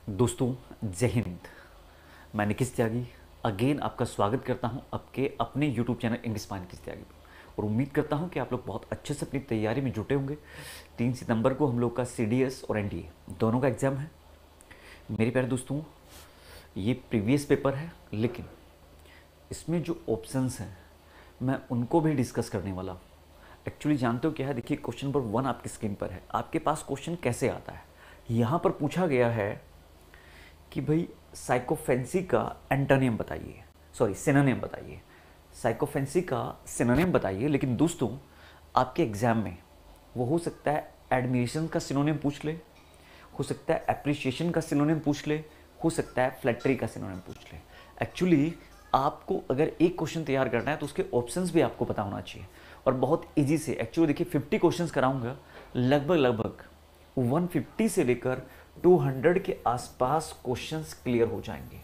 दोस्तों, जय हिंद। मैं निखिल त्यागी अगेन आपका स्वागत करता हूं आपके अपने YouTube channel English by Nikhil Tyagi पर। और उम्मीद करता हूं कि आप लोग बहुत अच्छे से अपनी तैयारी में जुटे होंगे। 3 सितंबर को हम लोग का CDS और NDA दोनों का एग्ज़ाम है। मेरे प्यारे दोस्तों, ये प्रीवियस पेपर है, लेकिन इसमें जो ऑप्शंस हैं मैं उनको भी डिस्कस करने वाला हूँ। एक्चुअली जानते हो क्या है, देखिए क्वेश्चन नंबर 1 आपकी स्क्रीन पर है। आपके पास क्वेश्चन कैसे आता है, यहाँ पर पूछा गया है कि भाई साइकोफेंसी का एंटोनियम बताइए, सॉरी सिनोनिम बताइए। साइकोफेंसी का सिनोनिम बताइए। लेकिन दोस्तों, आपके एग्जाम में वो हो सकता है एडमिरेशन का सिनोनिम पूछ ले, हो सकता है एप्रिशिएशन का सिनोनिम पूछ ले, हो सकता है फ्लैटरी का सिनोनिम पूछ ले। एक्चुअली आपको अगर एक क्वेश्चन तैयार करना है तो उसके ऑप्शंस भी आपको पता होना चाहिए, और बहुत इजी से। एक्चुअली देखिए 50 क्वेश्चंस कराऊंगा, लगभग 150 से लेकर 200 के आसपास क्वेश्चंस क्लियर हो जाएंगे।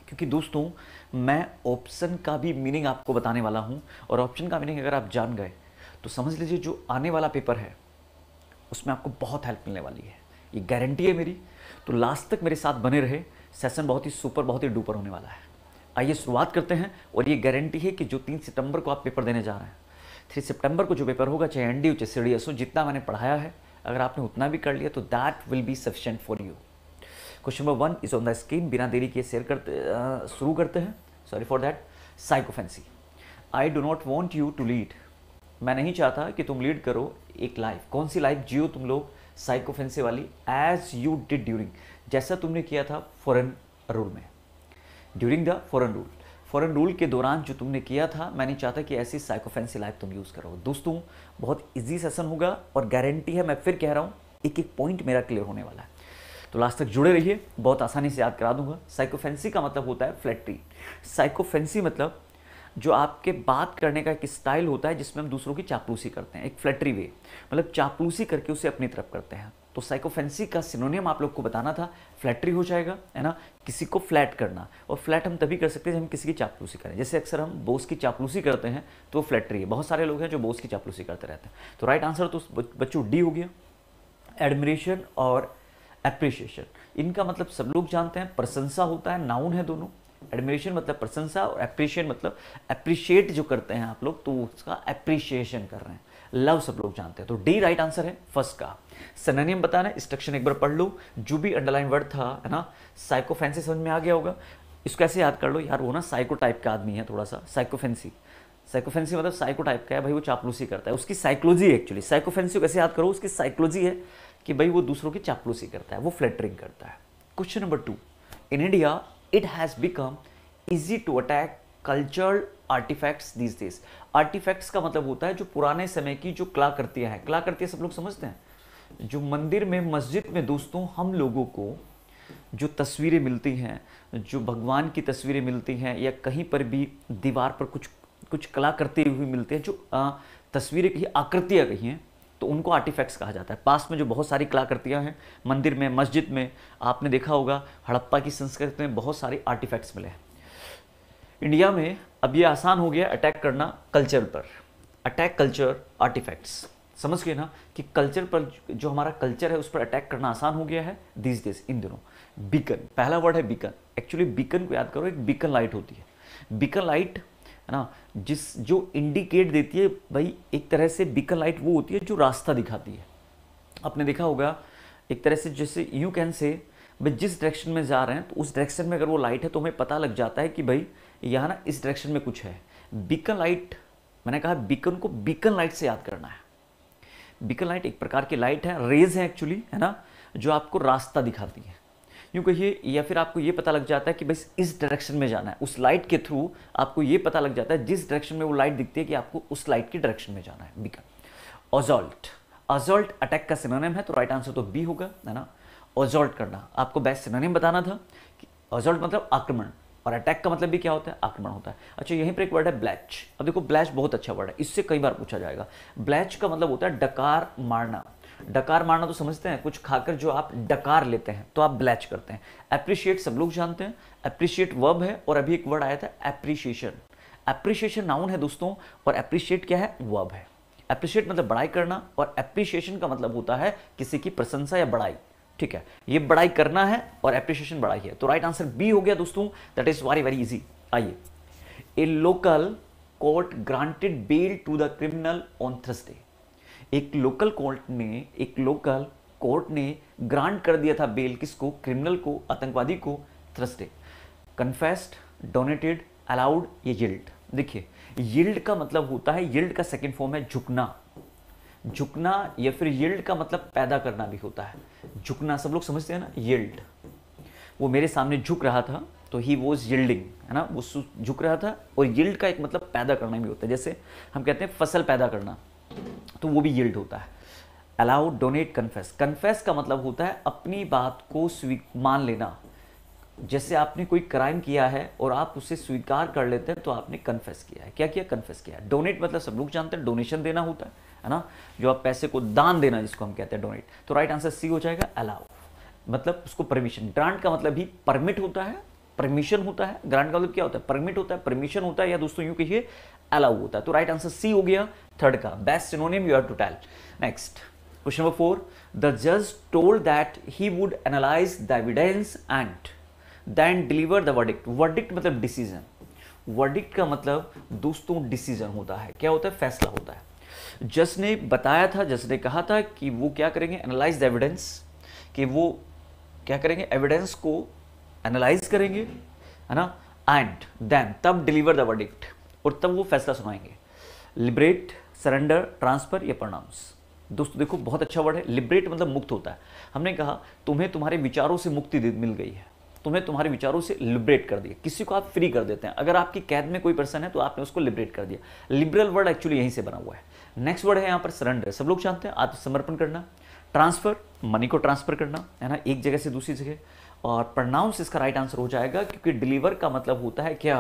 क्योंकि दोस्तों, मैं ऑप्शन का भी मीनिंग आपको बताने वाला हूं, और ऑप्शन का मीनिंग अगर आप जान गए तो समझ लीजिए जो आने वाला पेपर है उसमें आपको बहुत हेल्प मिलने वाली है, ये गारंटी है मेरी। तो लास्ट तक मेरे साथ बने रहे, सेशन बहुत ही सुपर, बहुत ही डुपर होने वाला है। आइए शुरुआत करते हैं। और ये गारंटी है कि जो 3 सितंबर को आप पेपर देने जा रहे हैं, 3 सितंबर को जो पेपर होगा, चाहे NDA हो चाहे CDS हो, जितना मैंने पढ़ाया है अगर आपने उतना भी कर लिया तो that will be sufficient for you. Question number 1 is on the screen. बिना देरी किए शुरू करते हैं। Sorry for that. Sycophancy. I do not want you to lead. मैं नहीं चाहता कि तुम लीड करो एक लाइफ। कौन सी लाइफ जियो तुम लोग? साइकोफेंसी वाली। एज यू डिड ड्यूरिंग, जैसा तुमने किया था फॉरेन रूल में, during the foreign rule. Foreign rule के दौरान जो तुमने किया था, मैं नहीं चाहता कि ऐसी साइकोफेंसी लाइफ तुम यूज़ करो। दोस्तों, बहुत इजी सेशन होगा, और गारंटी है, मैं फिर कह रहा हूँ, एक एक पॉइंट मेरा क्लियर होने वाला है। तो लास्ट तक जुड़े रहिए, बहुत आसानी से याद करा दूंगा। साइकोफेंसी का मतलब होता है फ्लैटरी। साइकोफेंसी मतलब जो आपके बात करने का एक स्टाइल होता है जिसमें हम दूसरों की चापलूसी करते हैं, एक फ्लैटरी वे, मतलब चापलूसी करके उसे अपनी तरफ करते हैं। तो साइकोफेंसी का सिनोनियम आप लोग को बताना था, फ्लैटरी हो जाएगा, है ना। किसी को फ्लैट करना, और फ्लैट हम तभी कर सकते हैं जब हम किसी की चापलूसी करें। जैसे अक्सर हम बॉस की चापलूसी करते हैं तो वो फ्लैटरी है। बहुत सारे लोग हैं जो बॉस की चापलूसी करते रहते हैं। तो राइट आंसर तो बच्चों डी हो गया। एडमिरेशन और एप्रिशिएशन, इनका मतलब सब लोग जानते हैं, प्रशंसा होता है, नाउन है दोनों। एडमिरेशन मतलब प्रशंसा, और एप्रिशिएट मतलब एप्रिशिएट जो करते हैं आप लोग, तो उसका एप्रिशिएशन कर रहे हैं। लव सब लोग जानते हैं। तो डी राइट आंसर है फर्स्ट का। सिनोनिम बताना, इंस्ट्रक्शन एक बार पढ़ लो, जो भी अंडरलाइन वर्ड था, है ना। साइकोफेंसी समझ में आ गया होगा। इसको ऐसे याद कर लो यार, वो ना साइको टाइप का आदमी है थोड़ा सा। साइकोफेंसी, साइकोफेंसी मतलब साइको टाइप का है भाई, वो चापलूसी करता है, उसकी साइकोलॉजी है एक्चुअली। साइकोफेंसी कैसे याद करो, उसकी साइकोलॉजी है कि भाई वो दूसरों की चापलूसी करता है, वो फ्लैटरिंग करता है। Question number 2, in India it has become easy to attack cultural artifacts these days. Artifacts का मतलब होता है जो पुराने समय की जो कलाकृतियां हैं। कलाकृतियां सब लोग समझते हैं, जो मंदिर में, मस्जिद में दोस्तों हम लोगों को जो तस्वीरें मिलती हैं, जो भगवान की तस्वीरें मिलती हैं, या कहीं पर भी दीवार पर कुछ कुछ कलाकृति हुई मिलती हैं, जो तस्वीरें कही, आकृतियाँ कही हैं, तो उनको आर्टिफैक्ट्स कहा जाता है। पास में जो बहुत सारी कलाकृतियाँ हैं मंदिर में, मस्जिद में, आपने देखा होगा हड़प्पा की संस्कृति में बहुत सारे आर्टिफैक्ट्स मिले हैं। इंडिया में अब ये आसान हो गया अटैक करना कल्चर पर। अटैक कल्चर आर्टिफैक्ट्स, समझ गए ना, कि कल्चर पर, जो हमारा कल्चर है उस पर अटैक करना आसान हो गया है दीज डेज, इन दिनों। बीकन, पहला वर्ड है बीकन। एक्चुअली बीकन को याद करो, एक बीकन लाइट होती है। बीकन लाइट, है ना, जो इंडिकेट देती है भाई, एक तरह से बीकन लाइट वो होती है जो रास्ता दिखाती है। आपने देखा होगा एक तरह से, जैसे यू कैन से भाई, जिस डायरेक्शन में जा रहे हैं तो उस डायरेक्शन में अगर वो लाइट है तो हमें पता लग जाता है कि भाई यहाँ ना इस डायरेक्शन में कुछ है। बीकन लाइट, मैंने कहा बीकन को बीकन लाइट से याद करना है। बीकन लाइट एक प्रकार की लाइट है, रेज है एक्चुअली, है ना, जो आपको रास्ता दिखाती है, यूँ कहिए। या फिर आपको ये पता लग जाता है कि बस इस डायरेक्शन में जाना है। उस लाइट के थ्रू आपको ये पता लग जाता है, जिस डायरेक्शन में वो लाइट दिखती है, कि आपको उस लाइट की डायरेक्शन में जाना है। बीकन। ऑजॉल्ट, ऑजॉल्ट अटैक का सिनोनिम है, तो राइट आंसर तो बी होगा, है ना। ऑजॉल्ट करना, आपको बेस्ट सिनोनिम बताना था कि ऑजॉल्ट मतलब आक्रमण, और अटैक का मतलब भी क्या होता है? आक्रमण होता है। अच्छा, यहीं पर एक वर्ड है ब्लैच। अब देखो, ब्लैच बहुत अच्छा वर्ड है, इससे कई बार पूछा जाएगा। ब्लैच का मतलब होता है डकार मारना। डकार मारना तो समझते हैं, कुछ खाकर जो आप डकार लेते हैं तो आप ब्लैच करते हैं। एप्रिशिएट सब लोग जानते हैं, एप्रिशिएट वर्ब है, और अभी एक वर्ड आया था एप्रिशिएशन। एप्रिशिएशन नाउन है दोस्तों, और एप्रिशिएट क्या है? वर्ब है। एप्रिशिएट मतलब बड़ाई करना, और एप्रिशिएशन का मतलब होता है किसी की प्रशंसा या बड़ाई। ठीक है, ये बड़ाई करना है और एप्रिसिएशन बड़ाई है। तो राइट आंसर बी हो गया दोस्तों, that is very very easy. आइए, a local court granted bail to the criminal on Thursday. एक लोकल कोर्ट ने ग्रांट कर दिया था बेल, किसको? क्रिमिनल को, आतंकवादी को, थर्सडे। कन्फेस्ड, डोनेटेड, अलाउड, ये यील्ड। देखिए, यील्ड का मतलब होता है, यील्ड का सेकंड फॉर्म है झुकना। झुकना या फिर यील्ड का मतलब पैदा करना भी होता है। झुकना सब लोग समझते हैं ना, यील्ड। वो मेरे सामने झुक रहा था तो ही वॉज यील्डिंग, है ना, वो झुक रहा था। और यील्ड का एक मतलब पैदा करना भी होता है, जैसे हम कहते हैं फसल पैदा करना, तो वो भी यील्ड होता है। Allowed, donate, confess. कन्फेस का मतलब होता है अपनी बात को मान लेना। जैसे आपने कोई क्राइम किया है और आप उसे स्वीकार कर लेते हैं तो आपने कन्फेस किया है। क्या किया? कन्फेस किया। डोनेट मतलब सब लोग जानते हैं, डोनेशन देना होता है ना, जो आप पैसे को दान देना, जिसको हम कहते हैं डोनेट। तो राइट आंसर सी हो जाएगा, अलाउ, मतलब उसको परमिशन। ग्रांट का मतलब भी परमिट होता है, परमिशन होता है। ग्रांट का मतलब क्या होता है? परमिट होता है, परमिशन होता है, या दोस्तों यूं कहिए अलाउ होता है। तो राइट आंसर सी हो गया, थर्ड का best synonym you have to tell. Next question number 4, the जज told that he would analyse the evidence and then deliver the verdict. Verdict मतलब डिसीजन। वर्डिक्ट का मतलब दोस्तों डिसीजन होता है। क्या होता है? फैसला होता है। जज ने बताया था, जज ने कहा था कि वो क्या करेंगे? एनालाइज द एविडेंस, कि वो क्या करेंगे? एविडेंस को एनालाइज करेंगे, है ना, एंड देन तब डिलीवर द वर्डिक्ट, और तब वो फैसला सुनाएंगे। लिबरेट, सरेंडर, ट्रांसफर या प्रोनाउंस। दोस्तों देखो, बहुत अच्छा वर्ड है। लिबरेट मतलब मुक्त होता है। हमने कहा तुम्हें तुम्हारे विचारों से मुक्ति मिल गई है, तुम्हें तुम्हारे विचारों से लिबरेट कर दिया। किसी को आप फ्री कर देते हैं। अगर आपकी कैद में कोई पर्सन है तो आपने उसको लिबरेट कर दिया। लिबरल वर्ड एक्चुअली यहीं से बना हुआ है। नेक्स्ट वर्ड है यहाँ पर सरेंडर, सब लोग जानते हैं, आत्मसमर्पण करना। ट्रांसफर, मनी को ट्रांसफर करना, है ना, एक जगह से दूसरी जगह। और प्रोनाउंस इसका राइट आंसर हो जाएगा, क्योंकि डिलीवर का मतलब होता है क्या?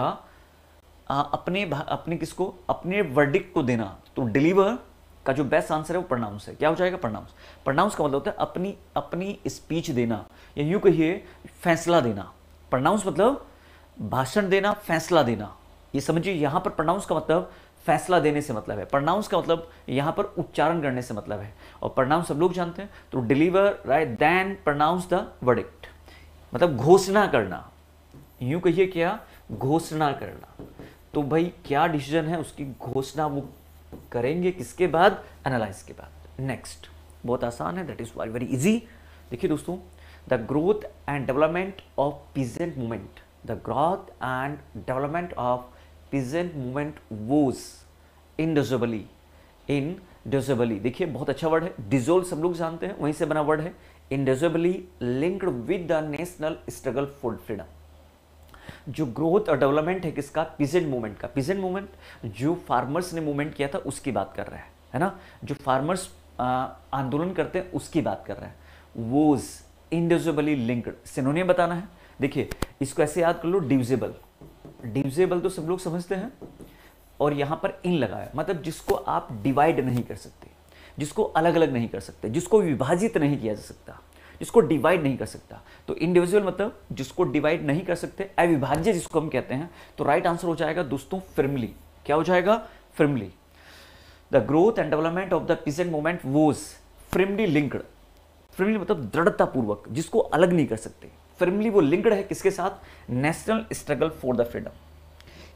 अपने किसको? अपने वर्डिक्ट को देना। तो डिलीवर का जो बेस्ट आंसर है वो प्रोनाउंस है। क्या हो जाएगा? प्रोनाउंस। प्रोनाउंस का मतलब होता है अपनी स्पीच देना, या यूं कहिए फैसला देना। प्रोनाउंस मतलब भाषण देना, फैसला देना। ये समझिए, यहां पर प्रोनाउंस का मतलब फैसला देने से मतलब है। प्रोनाउंस का मतलब यहां पर उच्चारण करने से मतलब है। और प्रोनाउंस सब लोग जानते हैं। तो deliver, right, then pronounce the verdict, मतलब घोषणा करना। यूं कहिए क्या? घोषणा करना। तो भाई क्या डिसीजन है, उसकी घोषणा वो करेंगे किसके बाद? एनालाइज के बाद। नेक्स्ट बहुत आसान है, that is very very easy. देखिए दोस्तों, the growth and development of peasant movement, the growth and development of peasant movement was indivisibly. देखिए बहुत अच्छा वर्ड है। डिजोल्व सब लोग जानते हैं, वहीं से बना वर्ड है। Indivisibly linked with the national struggle for freedom. जो ग्रोथ और डेवलपमेंट है किसका? पीजेंट मूवमेंट का। पीजेंट मूवमेंट जो फार्मर्स ने मूवमेंट किया था उसकी बात कर रहा है ना, जो फार्मर्स आंदोलन करते हैं उसकी बात कर रहा है। वोज इनडिविजिबली लिंक्ड, सिनोनिम बताना है। देखिए इसको ऐसे याद कर लो, डिविजिबल। डिविजिबल तो सब लोग समझते हैं, और यहां पर इन लगाया, मतलब जिसको आप डिवाइड नहीं कर सकते, जिसको अलग अलग नहीं कर सकते, जिसको विभाजित नहीं किया जा सकता, जिसको डिवाइड नहीं कर सकता। तो इंडिविजुअल मतलब जिसको डिवाइड नहीं कर सकते, अविभाज्य जिसको हम कहते हैं। तो राइट आंसर हो जाएगा दोस्तों फर्मली। क्या हो जाएगा? Firmly. The growth and development of the peasant movement was firmly linked. Firmly मतलब दृढ़तापूर्वक, जिसको अलग नहीं कर सकते। फर्मली वो लिंक्ड है किसके साथ? National struggle for the freedom.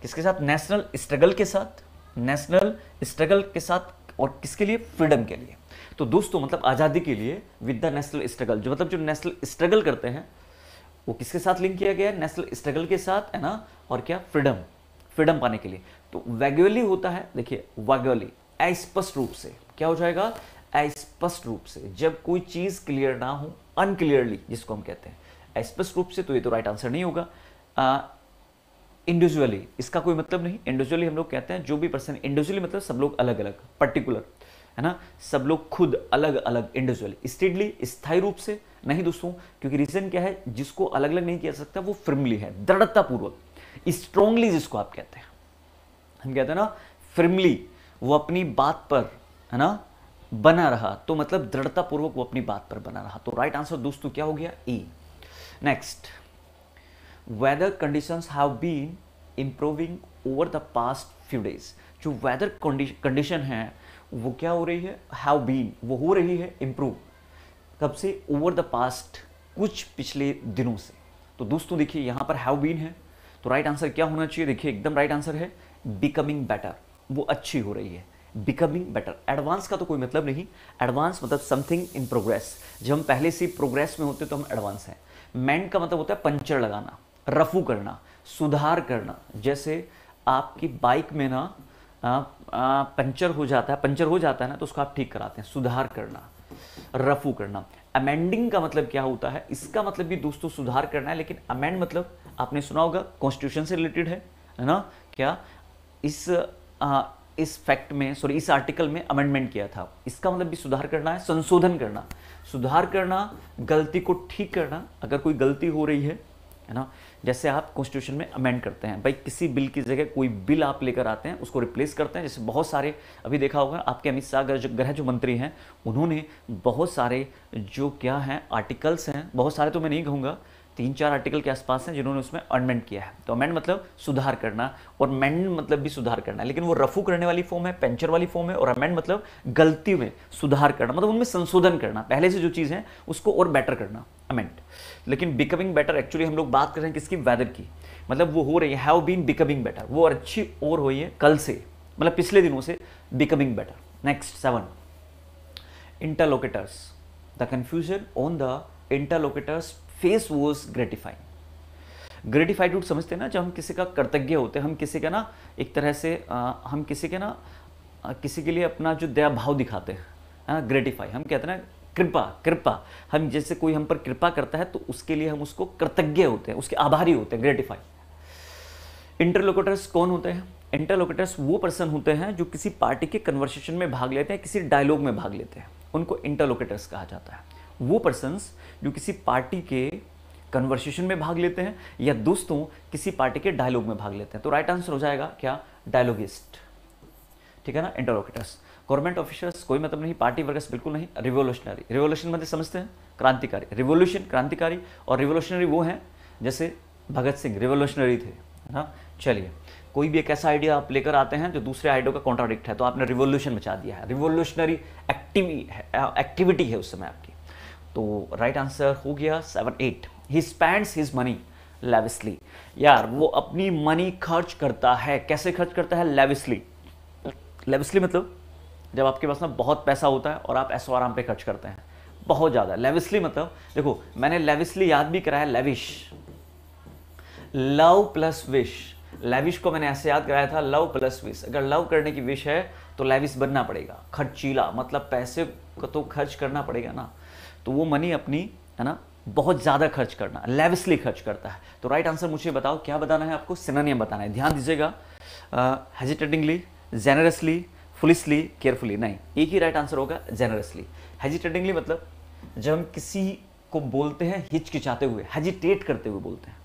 किसके साथ? नेशनल स्ट्रगल के साथ। नेशनल स्ट्रगल के साथ, और किसके लिए? फ्रीडम के लिए। तो दोस्तों मतलब आज़ादी के लिए विद द नेशनल स्ट्रगल, जो मतलब जो नेशनल स्ट्रगल करते हैं वो किसके साथ लिंक किया गया है? नेशनल स्ट्रगल के साथ, है ना। और क्या? फ्रीडम, फ्रीडम पाने के लिए। तो वैग्युअली होता है, देखिए वैग्युअली, अस्पष्ट रूप से। क्या हो जाएगा? अस्पष्ट रूप से, जब कोई चीज क्लियर ना हो, अनक्लियरली जिसको हम कहते हैं, अस्पष्ट रूप से। तो ये तो राइट आंसर नहीं होगा। इंडिविजुअली, इसका कोई मतलब नहीं। इंडिविजुअली हम लोग कहते हैं जो भी पर्सन, इंडिविजुअली मतलब सब लोग अलग अलग, पर्टिकुलर, है ना, सब लोग खुद अलग अलग, इंडिविजुअली। स्टेडली, स्थायी रूप से नहीं दोस्तों, क्योंकि रीजन क्या है? जिसको अलग अलग नहीं किया सकता वो फर्मली है, दृढ़तापूर्वक, स्ट्रांगली जिसको आप कहते हैं, हम कहते हैं ना फर्मली, वो अपनी बात पर, है ना, बना रहा। तो मतलब दृढ़तापूर्वक वो अपनी बात पर बना रहा। तो राइट आंसर दोस्तों क्या हो गया? E. Next, weather conditions have been improving over the past few days. जो वेदर कंडीशन है वो क्या हो रही है? हैव बीन, वो हो रही है इंप्रूव। कब से? ओवर द पास्ट, कुछ पिछले दिनों से। तो दोस्तों देखिए यहाँ पर हैव बीन है, तो राइट आंसर क्या होना चाहिए? देखिए एकदम राइट आंसर है बिकमिंग बेटर, वो अच्छी हो रही है, बिकमिंग बेटर। एडवांस का तो कोई मतलब नहीं, एडवांस मतलब समथिंग इन प्रोग्रेस। जब हम पहले से प्रोग्रेस में होते तो हम एडवांस हैं। मेंट का मतलब होता है पंचर लगाना, रफू करना, सुधार करना। जैसे आपकी बाइक में ना पंचर हो जाता है ना, तो उसको आप ठीक कराते हैं, सुधार करना, रफू करना। अमेंडिंग का मतलब क्या होता है? इसका मतलब भी दोस्तों सुधार करना है, लेकिन अमेंड मतलब आपने सुना होगा कॉन्स्टिट्यूशन से रिलेटेड है ना? क्या इस फैक्ट में, सॉरी इस आर्टिकल में अमेंडमेंट किया था, इसका मतलब भी सुधार करना है, संशोधन करना। सुधार करना, गलती को ठीक करना, अगर कोई गलती हो रही है ना, जैसे आप कॉन्स्टिट्यूशन में अमेंड करते हैं भाई, किसी बिल की जगह कोई बिल आप लेकर आते हैं, उसको रिप्लेस करते हैं। जैसे बहुत सारे अभी देखा होगा आपके अमित शाह गृह जो मंत्री हैं, उन्होंने बहुत सारे जो क्या हैं आर्टिकल्स हैं, बहुत सारे तो मैं नहीं कहूँगा, 3-4 आर्टिकल के आसपास हैं जिन्होंने उसमें अमेंड किया है। तो अमेंड मतलब सुधार करना, और मेंड मतलब भी सुधार करना, लेकिन वो रफू करने वाली फॉर्म है, पेंचर वाली फॉर्म है। और अमेंड मतलब गलती में सुधार करना, मतलब उनमें संशोधन करना, पहले से जो चीज़ है उसको और बेटर करना, अमेंड। लेकिन बिकमिंग बेटर एक्चुअली हम लोग बात कर रहे हैं किसकी? वेदर की, मतलब वो हो रही है, हैव बीन बिकमिंग बेटर, वो अच्छी और हुई है कल से, मतलब पिछले दिनों से becoming better. Next 7, interlocutors, the confusion on the interlocutors face was gratifying. Gratified root समझते हैं ना, जब हम किसी का कृतज्ञ होते हैं, हम किसी का ना एक तरह से हम किसी के ना किसी के लिए अपना जो दया भाव दिखाते हैं, ग्रेटिफाई हम कहते हैं ना, कृपा हम जैसे कोई हम पर कृपा करता है तो उसके लिए हम उसको कृतज्ञ होते हैं, उसके आभारी होते हैं, ग्रेटिफाई। इंटरलोकेटर्स कौन होते हैं? इंटरलोकेटर्स वो पर्सन होते हैं जो किसी पार्टी के कन्वर्सेशन में भाग लेते हैं, किसी डायलॉग में भाग लेते हैं, उनको इंटरलोकेटर्स कहा जाता है। वो पर्सन्स जो किसी पार्टी के कन्वर्सेशन में भाग लेते हैं, या दोस्तों किसी पार्टी के डायलॉग में भाग लेते हैं। तो राइट आंसर हो जाएगा क्या? डायलॉगिस्ट, ठीक है ना, इंटरलोकेटर्स। गवर्नमेंट ऑफिसर्स कोई मतलब नहीं, पार्टी वर्कर्स बिल्कुल नहीं। रिवोल्यूशनरी, रिवोल्यूशन मतलब समझते हैं क्रांतिकारी, रिवोल्यूशन क्रांतिकारी, और रिवोल्यूशनरी वो हैं जैसे भगत सिंह रिवोल्यूशनरी थे, है ना। चलिए, कोई भी एक ऐसा आइडिया आप लेकर आते हैं जो दूसरे आइडिया का कॉन्ट्राडिक्ट है, तो आपने रिवोल्यूशन मचा दिया है, रिवोल्यूशनरी एक्टिविटी है उस समय आपकी। तो राइट आंसर हो गया 7-8। He spends his money lavishly, यार वो अपनी मनी खर्च करता है। कैसे खर्च करता है? लेविशली। लेविशली मतलब जब आपके पास ना बहुत पैसा होता है और आप ऐशो आराम पे खर्च करते हैं बहुत ज़्यादा। लेविशली मतलब देखो, मैंने लेविशली याद भी कराया, lavish, love plus wish. Lavish को मैंने ऐसे याद कराया था, लव प्लस विश। अगर लव करने की विश है तो लेविश बनना पड़ेगा, खर्चीला, मतलब पैसे को तो खर्च करना पड़ेगा ना। तो वो मनी अपनी, है ना, बहुत ज़्यादा खर्च करना, लेविशली खर्च करता है। तो राइट आंसर मुझे बताओ, क्या बताना है आपको? सिनोनिम बताना है। ध्यान दीजिएगा, हेजिटेटिंगली, जेनरसली, फुलिशली, केयरफुली नहीं, एक ही राइट आंसर होगा, जेनरसली। हेजिटेटिंगली मतलब जब हम किसी को बोलते हैं हिचकिचाते हुए, हेजिटेट करते हुए बोलते हैं,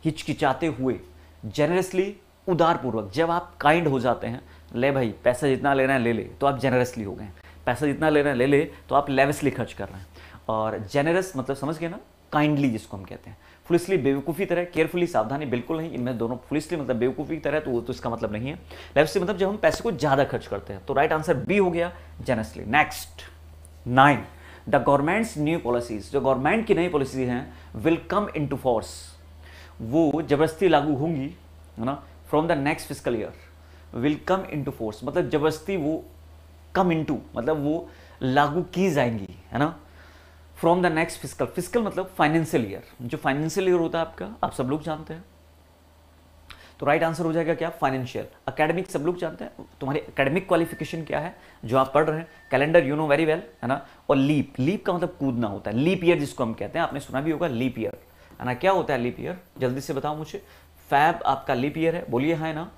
हिचकिचाते हुए। जेनरसली उदारपूर्वक, जब आप काइंड हो जाते हैं, ले भाई पैसा जितना लेना है ले ले, तो आप जेनरसली हो गए। पैसा जितना लेना है ले ले, तो आप लेविशली खर्च कर रहे हैं। और जेनरस मतलब समझ गए ना, काइंडली जिसको हम कहते हैं। फुलिशली बेवकूफ़ी तरह, केयरफुली सावधानी, बिल्कुल नहीं, इनमें दोनों। फुलिशली मतलब बेवकूफ़ी की तरह, तो वो तो इसका मतलब नहीं है। लेविशली मतलब जब हम पैसे को ज़्यादा खर्च करते हैं। तो राइट आंसर बी हो गया, generously. Next 9, the governments new policies, जो गवर्नमेंट की नई पॉलिसी हैं, विल कम इनटू फोर्स, वो जबरदस्ती लागू होंगी, है ना, from the next fiscal year. Will come into force मतलब जबरदस्ती वो कम इनटू मतलब वो लागू की जाएंगी, है ना, from the next fiscal. Fiscal मतलब फाइनेंशियल ईयर, जो फाइनेंशियल ईयर होता है आपका, आप सब लोग जानते हैं। तो राइट आंसर हो जाएगा क्या? फाइनेंशियल। एकेडमिक सब लोग जानते हैं, तुम्हारी एकेडमिक क्वालिफिकेशन क्या है जो आप पढ़ रहे हैं। Calendar you know very well, है ना। और लीप, लीप का मतलब कूदना होता है। लीप ईयर जिसको हम कहते हैं, आपने सुना भी होगा लीप ईयर, है ना। क्या होता है लीप ईयर? जल्दी से बताओ मुझे। फैब आपका लीप ईयर है, बोलिए हाँ, है ना।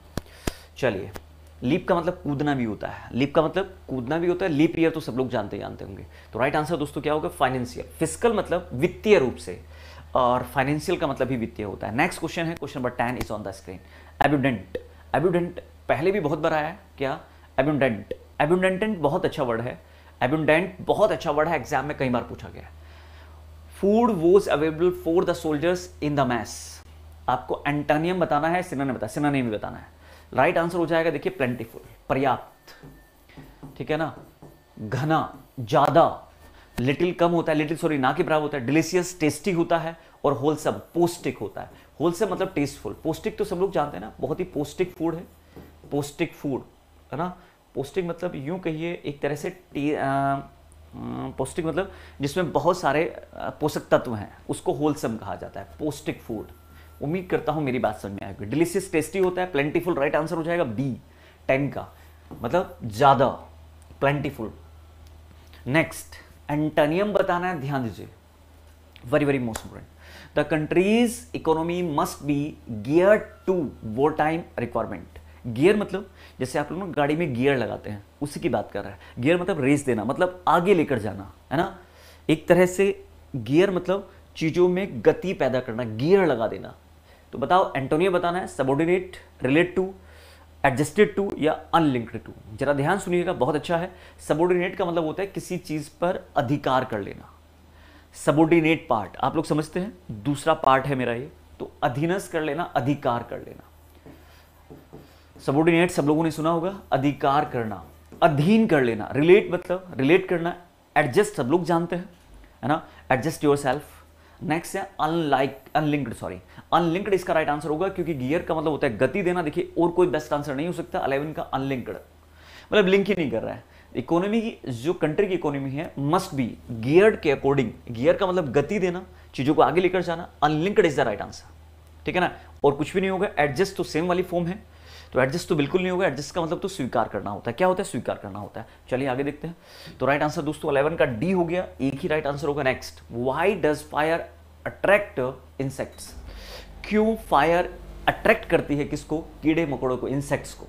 चलिए, लीप का मतलब कूदना भी होता है, लीप का मतलब कूदना भी होता है। लीप ईयर तो सब लोग जानते होंगे। तो राइट आंसर दोस्तों क्या होगा? फाइनेंशियल। फिस्कल मतलब वित्तीय रूप से, और फाइनेंशियल का मतलब भी वित्तीय होता है। नेक्स्ट क्वेश्चन है, question number 10 is on the screen. Abundant, abundant पहले भी बहुत बार आया है क्या? एब्यूडेंट, एब्यूडेंटेंट बहुत अच्छा वर्ड है, एब्यूडेंट बहुत अच्छा वर्ड है, एग्जाम में कई बार पूछा गया है। Food was available for the soldiers in the mess. आपको एंटोनियम बताना है, सिनोनिम भी बताना है। राइट आंसर हो जाएगा, देखिए, प्लेंटीफुल, पर्याप्त, ठीक है ना, घना, ज्यादा, लिटिल कम होता है, लिटिल सॉरी ना के बराबर होता है। डिलीशियस टेस्टी होता है, और होलसम पौष्टिक होता है। होलसम मतलब टेस्टफुल, पौष्टिक तो सब लोग जानते हैं ना, बहुत ही पौष्टिक फूड है, पौष्टिक फूड है ना। पौष्टिक मतलब यूं कहिए एक तरह से पौष्टिक मतलब जिसमें बहुत सारे पोषक तत्व हैं, उसको होलसम कहा जाता है, पौष्टिक फूड। उम्मीद करता हूं मेरी बात समझ में आएगी। डिलीशियस टेस्टी होता है, प्लेंटीफुल राइट आंसर हो जाएगा बी 10 का, मतलब ज्यादा, प्लेंटीफुल। नेक्स्ट एंटोनियम बताना है, ध्यान दीजिए, very very most important. The country's economy must be gear to war time requirement. Gear मतलब जैसे आप लोग ना गाड़ी में गियर लगाते हैं, उसी की बात कर रहा है। गियर मतलब रेस देना, मतलब आगे लेकर जाना, है ना। एक तरह से गियर मतलब चीजों में गति पैदा करना, गियर लगा देना। तो बताओ एंटोनियम बताना है, subordinate, relate to, adjusted to या अनलिंक्ड टू। जरा ध्यान सुनिएगा, बहुत अच्छा है। सबऑर्डिनेट का मतलब होता है किसी चीज पर अधिकार कर लेना। सबऑर्डिनेट पार्ट आप लोग समझते हैं, दूसरा पार्ट है मेरा ये, तो अधीनस्थ कर लेना, अधिकार कर लेना। सबऑर्डिनेट सब लोगों ने सुना होगा, अधिकार करना, अधीन कर लेना। रिलेट मतलब रिलेट करना। एडजस्ट सब लोग जानते हैं, है ना, एडजस्ट योरसेल्फ। नेक्स्ट है अनलिंक्ड इसका राइट आंसर होगा, क्योंकि गियर का मतलब होता है गति देना। देखिए और कोई बेस्ट आंसर नहीं हो सकता 11 का, अनलिंक्ड मतलब लिंक ही नहीं कर रहा है। इकोनॉमी की जो कंट्री की इकोनॉमी है मस्ट बी गियर्ड के अकॉर्डिंग। गियर का मतलब गति देना, चीजों को आगे लेकर जाना। Unlinked is the right answer, ठीक है ना, और कुछ भी नहीं होगा। एडजस्ट तो सेम वाली फॉर्म है, तो एडजस्ट तो बिल्कुल नहीं होगा। एडजस्ट का मतलब तो स्वीकार करना होता है। क्या होता है? स्वीकार करना होता है। चलिए आगे देखते हैं। तो राइट आंसर दोस्तों 11 का डी हो गया, एक ही राइट आंसर होगा। Next, why does fire attract insects? क्यों फायर अट्रैक्ट करती है किसको? कीड़े मकोड़ों को, इंसेक्ट्स को।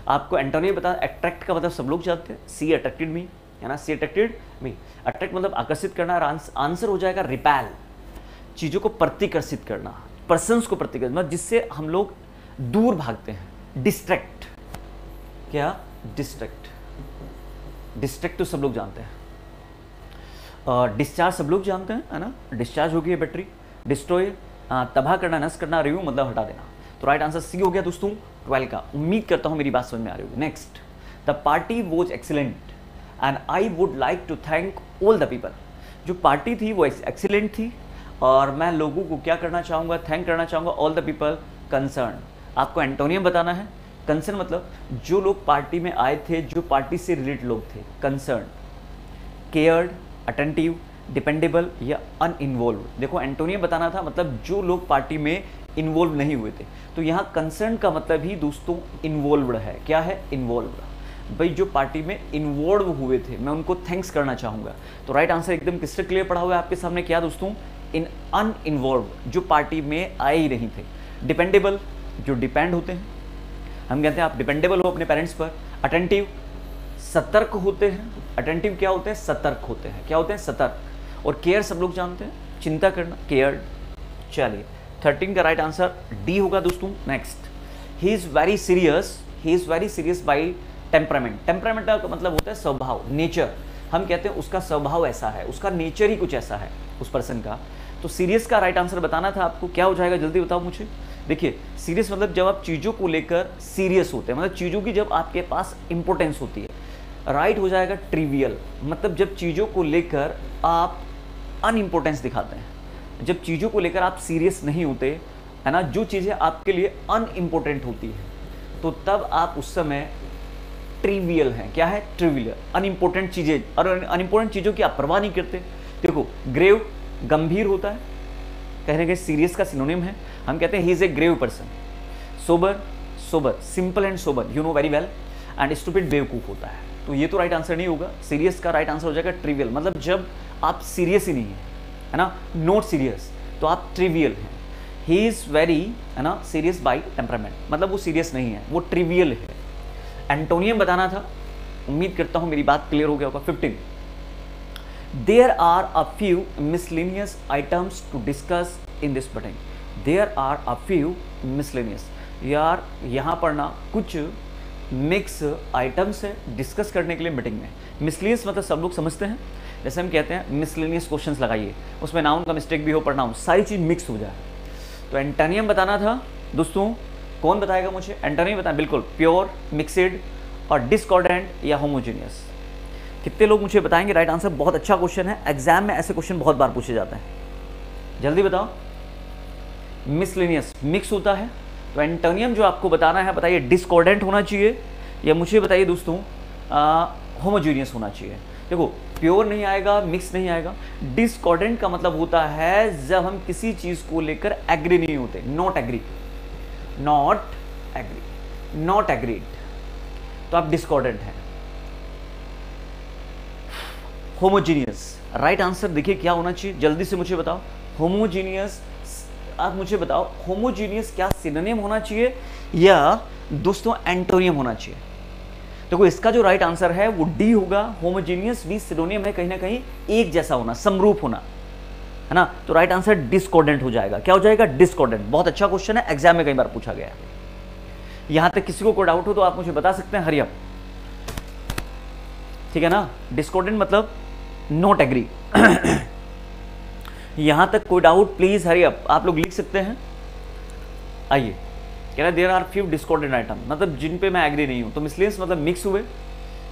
आपको एंटोनियम बता, अट्रैक्ट का मतलब सब लोग जानते हैं, सी अट्रैक्टेड मी, है ना, सी अट्रैक्टेड मी। अट्रैक्ट मतलब आकर्षित करना, आंसर हो जाएगा रिपेल, चीजों को प्रतिकर्षित करना, पर्सन्स को प्रतिकर्षित, मतलब जिससे हम लोग दूर भागते हैं। डिस्ट्रैक्ट, क्या? डिस्ट्रैक्ट, डिस्ट्रैक्ट तो सब लोग जानते हैं। डिस्चार्ज सब लोग जानते हैं, है ना, डिस्चार्ज हो गई है बैटरी। डिस्ट्रॉय तबाह करना, नष्ट करना। रिव्यू मतलब हटा देना। तो राइट आंसर सी हो गया दोस्तों 12 का। उम्मीद करता हूं मेरी बात समझ में आ रही होगी। Next, the party was excellent and I would like to thank all the people. जो पार्टी थी वो एक्सीलेंट थी, और मैं लोगों को क्या करना चाहूँगा? थैंक करना चाहूँगा ऑल द पीपल कंसर्न। आपको एंटोनियम बताना है। कंसर्न मतलब जो लोग पार्टी में आए थे, जो पार्टी से रिलेटेड लोग थे। कंसर्न, केयर्ड, अटेंटिव, डिपेंडेबल या अनइन्वॉल्व। देखो एंटोनियम बताना था, मतलब जो लोग पार्टी में इन्वॉल्व नहीं हुए थे। तो यहाँ कंसर्न का मतलब ही दोस्तों इन्वॉल्व्ड है। क्या है? इन्वॉल्व्ड। भाई जो पार्टी में इन्वॉल्व हुए थे, मैं उनको थैंक्स करना चाहूँगा। तो राइट आंसर एकदम क्रिस्टल क्लियर पड़ा हुआ है आपके सामने। क्या दोस्तों? इन अनइन्वॉल्व, जो पार्टी में आए ही नहीं थे। डिपेंडेबल, जो डिपेंड होते हैं, हम कहते हैं आप डिपेंडेबल हो अपने पेरेंट्स पर। अटेंटिव, सतर्क होते हैं। अटेंटिव क्या होते हैं? सतर्क होते हैं। क्या होते हैं? सतर्क। और केयर सब लोग जानते हैं, चिंता करना, केयर्ड। चलिए 13 का राइट आंसर डी होगा दोस्तों। Next, he is very serious, he is very serious by temperament. Temperament का मतलब होता है स्वभाव, नेचर। हम कहते हैं उसका स्वभाव ऐसा है, उसका नेचर ही कुछ ऐसा है उस पर्सन का। तो सीरियस का राइट आंसर बताना था आपको। क्या हो जाएगा? जल्दी बताओ मुझे। देखिए सीरियस मतलब जब आप चीज़ों को लेकर सीरियस होते हैं, मतलब चीज़ों की जब आपके पास इंपॉर्टेंस होती है। राइट हो जाएगा ट्रिवियल, मतलब जब चीज़ों को लेकर आप अनइम्पोर्टेंस दिखाते हैं, जब चीज़ों को लेकर आप सीरियस नहीं होते, है ना, जो चीज़ें आपके लिए अनइम्पोर्टेंट होती है, तो तब आप उस समय ट्रिवियल हैं। क्या है? ट्रिवियल, अनइम्पोर्टेंट चीज़ें, और अनइम्पोर्टेंट चीज़ों की आप परवाह नहीं करते। देखो ग्रेव गंभीर होता है, कहने के सीरियस का सिनोनिम है। हम कहते हैं he is a grave person. Sober, sober, simple and sober, you know very well. And stupid, बेवकूफ होता है। तो ये तो राइट आंसर नहीं होगा। सीरियस का राइट आंसर हो जाएगा ट्रिवियल, मतलब जब आप सीरियस ही नहीं है ना, नॉट सीरियस, तो आप ट्रिवियल हैं। ही इज वेरी, है ना, सीरियस बाई टेम्परामेंट, मतलब वो सीरियस नहीं है, वो ट्रिवियल है। एंटोनियम बताना था। उम्मीद करता हूं मेरी बात क्लियर हो गया होगा। 15, there are a few miscellaneous items to discuss in this meeting. There are a few miscellaneous, यार यहाँ पर ना कुछ मिक्स आइटम्स है डिस्कस करने के लिए मीटिंग में। मिसलेनियस मतलब सब लोग समझते हैं, जैसे हम कहते हैं मिसलेनियस क्वेश्चंस लगाइए, उसमें नाउन का मिस्टेक भी हो, पर नाउन सारी चीज़ मिक्स हो जाए। तो एंटोनियम बताना था दोस्तों। कौन बताएगा मुझे? एंटोनियम बताएं। बिल्कुल, प्योर, मिक्सड और डिस्कॉर्डेंट या होमोजेनियस। कितने लोग मुझे बताएंगे राइट आंसर? बहुत अच्छा क्वेश्चन है, एग्जाम में ऐसे क्वेश्चन बहुत बार पूछे जाते हैं, जल्दी बताओ। मिसलेनियस मिक्स होता है, तो एंटोनियम जो आपको बताना है, बताइए डिस्कॉर्डेंट होना चाहिए या मुझे बताइए दोस्तों होमोजीनियस होना चाहिए। देखो प्योर नहीं आएगा, मिक्स नहीं आएगा। डिस्कॉर्डेंट का मतलब होता है जब हम किसी चीज को लेकर एग्री नहीं होते, not agree, not agree, not agreed, तो आप डिस्कॉर्डेंट हैं। होमोजीनियस राइट आंसर देखिए क्या होना चाहिए, जल्दी से मुझे बताओ। होमोजीनियस, आप मुझे बताओ होमोजीनियस क्या सिनोनिम होना चाहिए या दोस्तों एंटोनियम होना चाहिए? देखो इसका जो राइट आंसर है वो डी होगा। होमोजीनियस भी सिनोनिम है, कहीं ना कहीं एक जैसा होना, समरूप होना, है ना। तो राइट आंसर डिस्कॉर्डेंट हो जाएगा। क्या हो जाएगा? डिस्कॉर्डेंट। बहुत अच्छा क्वेश्चन है, एग्जाम में कई बार पूछा गया है। यहां तक किसी को कोई डाउट हो तो आप मुझे बता सकते हैं, हरियप, ठीक है ना। डिस्कॉर्डेंट मतलब नॉट एग्री। यहां तक कोई डाउट प्लीज हरियप, आप लोग लिख सकते हैं। आइए, कह रहा there are few discordant item, मतलब जिन पे मैं एग्री नहीं हूं। तो मिसलेनियस मतलब मिक्स हुए,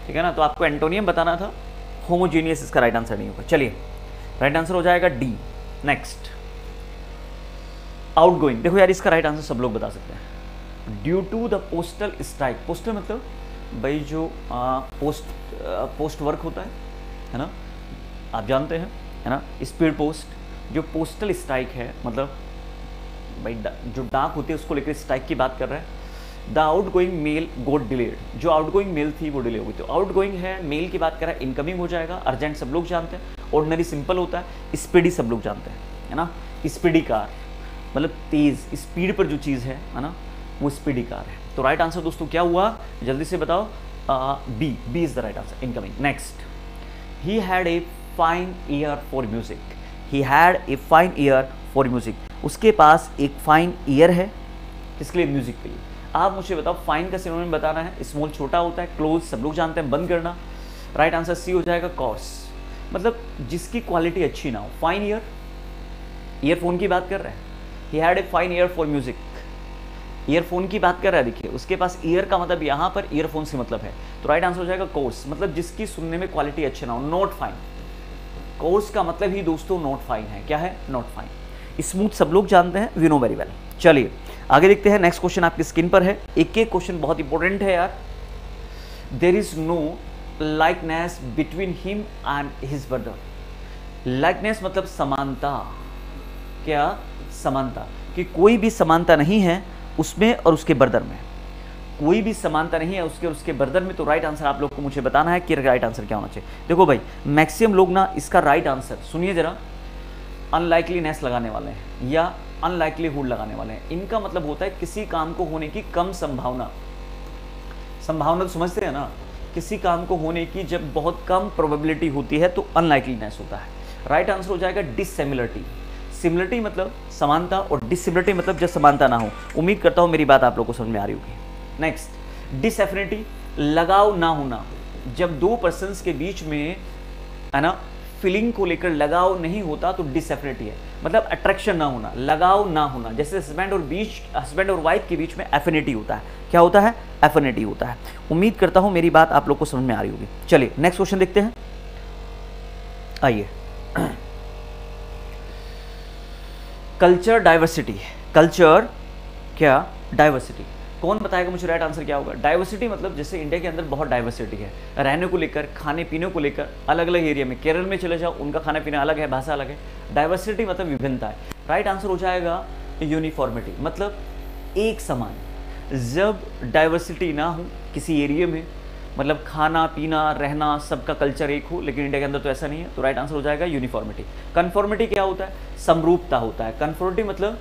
ठीक है ना। तो आपको एंटोनियम बताना था, होमोजीनियस इसका राइट आंसर नहीं होगा। चलिए राइट आंसर हो जाएगा डी। Next, outgoing. देखो यार इसका राइट आंसर सब लोग बता सकते हैं। Due to the postal strike, postal मतलब भाई जो पोस्ट वर्क होता है ना, आप जानते हैं, है ना, स्पीड पोस्ट। जो पोस्टल स्ट्राइक है मतलब भाई जो डाक होती है उसको लेकर स्ट्राइक की बात कर रहा है। The outgoing mail got delayed, जो आउटगोइंग मेल थी वो डिले हो गई। तो आउटगोइंग है, मेल की बात कर रहा है, इनकमिंग हो जाएगा। अर्जेंट सब लोग जानते हैं, ऑर्डिनरी सिंपल होता है, स्पीडी सब लोग जानते हैं, है ना। स्पीडी कार मतलब तेज, स्पीड पर जो चीज़ है ना, वो स्पीडी कार है। तो राइट आंसर दोस्तों क्या हुआ, जल्दी से बताओ। B, B is the right answer, incoming. Next, he had a fine year for music, he had a fine year for music. उसके पास एक फाइन ईयर है, किसके लिए? म्यूजिक के लिए। आप मुझे बताओ फाइन का सिनोनिम बताना है। स्मॉल छोटा होता है, क्लोज सब लोग जानते हैं, बंद करना। राइट आंसर सी हो जाएगा, कॉस, मतलब जिसकी क्वालिटी अच्छी ना हो। फाइन ईयर, ईयरफोन की बात कर रहा है। ही had a fine year for music, earphone की बात कर रहा है। देखिए उसके पास ईयर का मतलब यहाँ पर ईयरफोन से मतलब है। तो राइट आंसर हो जाएगा कोर्स, मतलब जिसकी सुनने में क्वालिटी अच्छी ना हो। नॉट फाइन, कोर्स का मतलब ही दोस्तों नॉट फाइन है। क्या है? Not fine. स्मूथ सब लोग जानते हैं, वी नो वेरी वेल। चलिए आगे देखते हैं। नेक्स्ट क्वेश्चन आपकी स्क्रीन पर है। एक एक क्वेश्चन बहुत इंपॉर्टेंट है यार। There is no likeness between him and his brother. Likeness मतलब समानता। क्या? समानता, कि कोई भी समानता नहीं है उसमें और उसके ब्रदर में, कोई भी समानता नहीं है उसके और उसके ब्रदर में। तो राइट आंसर आप लोग को मुझे बताना है कि राइट आंसर क्या होना चाहिए। देखो भाई मैक्सिमम लोग ना इसका राइट आंसर, सुनिए जरा, अनलाइकलीनेस लगाने वाले हैं या अनलाइकलीहुड लगाने वाले हैं। इनका मतलब होता है किसी काम को होने की कम संभावना। संभावना तो समझते हैं ना, किसी काम को होने की जब बहुत कम प्रोबेबिलिटी होती है तो अनलाइकलीनेस होता है। राइट आंसर हो जाएगा डिसिमिलरिटी। सिमिलरिटी मतलब समानता और डिसिमिलरिटी मतलब जब समानता ना हो। उम्मीद करता हूं मेरी बात आप लोगों को समझ में आ रही होगी। नेक्स्ट, डिसएफिनिटी, लगाव ना होना। जब दो पर्सन्स के बीच में, है ना, फीलिंग को लेकर लगाव नहीं होता तो डिसएफिनिटी है, मतलब अट्रैक्शन ना होना, लगाव ना होना। जैसे हस्बैंड और वाइफ के बीच में एफिनिटी होता है। क्या होता है? एफिनिटी होता है। उम्मीद करता हूं मेरी बात आप लोग को समझ में आ रही होगी। चलिए नेक्स्ट क्वेश्चन देखते हैं। आइए, कल्चर डाइवर्सिटी। कल्चर क्या? डाइवर्सिटी। कौन बताएगा मुझे राइट आंसर क्या होगा? डाइवर्सिटी मतलब जैसे इंडिया के अंदर बहुत डाइवर्सिटी है, रहने को लेकर, खाने पीने को लेकर, अलग अलग एरिया में। केरल में चले जाओ, उनका खाना पीना अलग है, भाषा अलग है। डाइवर्सिटी मतलब विभिन्नता है। राइट आंसर हो जाएगा यूनिफॉर्मिटी, मतलब एक समान। जब डाइवर्सिटी ना हो किसी एरिया में, मतलब खाना पीना रहना सबका कल्चर एक हो, लेकिन इंडिया के अंदर तो ऐसा नहीं है। तो राइट आंसर हो जाएगा यूनिफॉर्मिटी। कन्फॉर्मिटी क्या होता है? समरूपता होता है। कन्फॉर्मिटी मतलब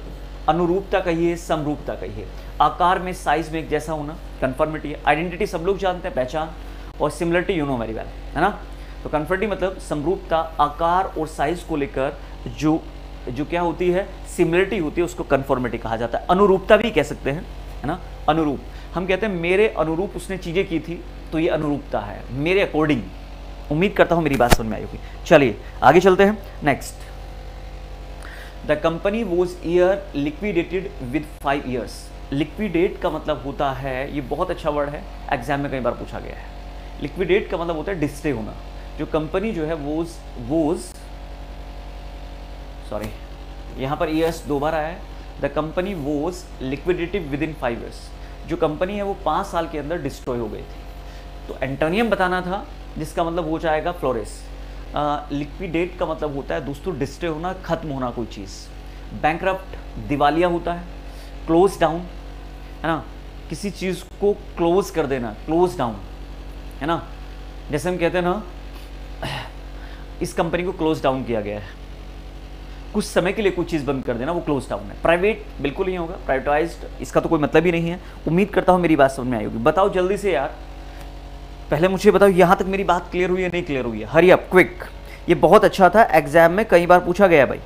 अनुरूपता कहिए, समरूपता कहिए, आकार में, साइज में एक जैसा होना, कन्फॉर्मिटी है। आइडेंटिटी सब लोग जानते हैं, पहचान। और similarity you know very well, है ना। तो कन्फॉर्मिटी मतलब समरूपता, आकार और साइज को लेकर जो क्या होती है, सिमिलरिटी होती है, उसको कन्फॉर्मिटी कहा जाता है। अनुरूपता भी कह सकते हैं, है ना। अनुरूप, हम कहते हैं मेरे अनुरूप उसने चीजें की थी, तो ये अनुरूपता है, मेरे अकॉर्डिंग। उम्मीद करता हूं मेरी बात समझ में आई होगी। चलिए आगे चलते हैं। Next, the company was year liquidated with 5 years. Liquidate का मतलब होता है, ये बहुत अच्छा वर्ड है, एग्जाम में कई बार पूछा गया है। लिक्विडेट का मतलब होता है डिस्टे होना। जो कंपनी जो है वोज सॉरी, यहाँ पर ईयर्स दो बार आया है। The company was liquidated within 5 years. जो कंपनी है वो 5 साल के अंदर डिस्ट्रॉय हो गई थी। तो एंटोनियम बताना था, जिसका मतलब हो जाएगा फ्लोरेस। लिक्विडेट का मतलब होता है दोस्तों डिस्ट्रॉय होना, खत्म होना कोई चीज़। बैंकरप्ट दिवालिया होता है। क्लोज डाउन है ना, किसी चीज़ को क्लोज कर देना, क्लोज डाउन है ना। जैसे हम कहते हैं ना, इस कंपनी को क्लोज डाउन किया गया है, कुछ समय के लिए कुछ चीज़ बंद कर देना, वो क्लोज डाउन है। प्राइवेट बिल्कुल नहीं होगा, प्राइवेटाइज्ड इसका तो कोई मतलब ही नहीं है। उम्मीद करता हूँ मेरी बात समझ में आई होगी। बताओ जल्दी से यार, पहले मुझे बताओ यहाँ तक मेरी बात क्लियर हुई है नहीं क्लियर हुई है? Hurry up quick. ये बहुत अच्छा था, एग्जाम में कई बार पूछा गया भाई।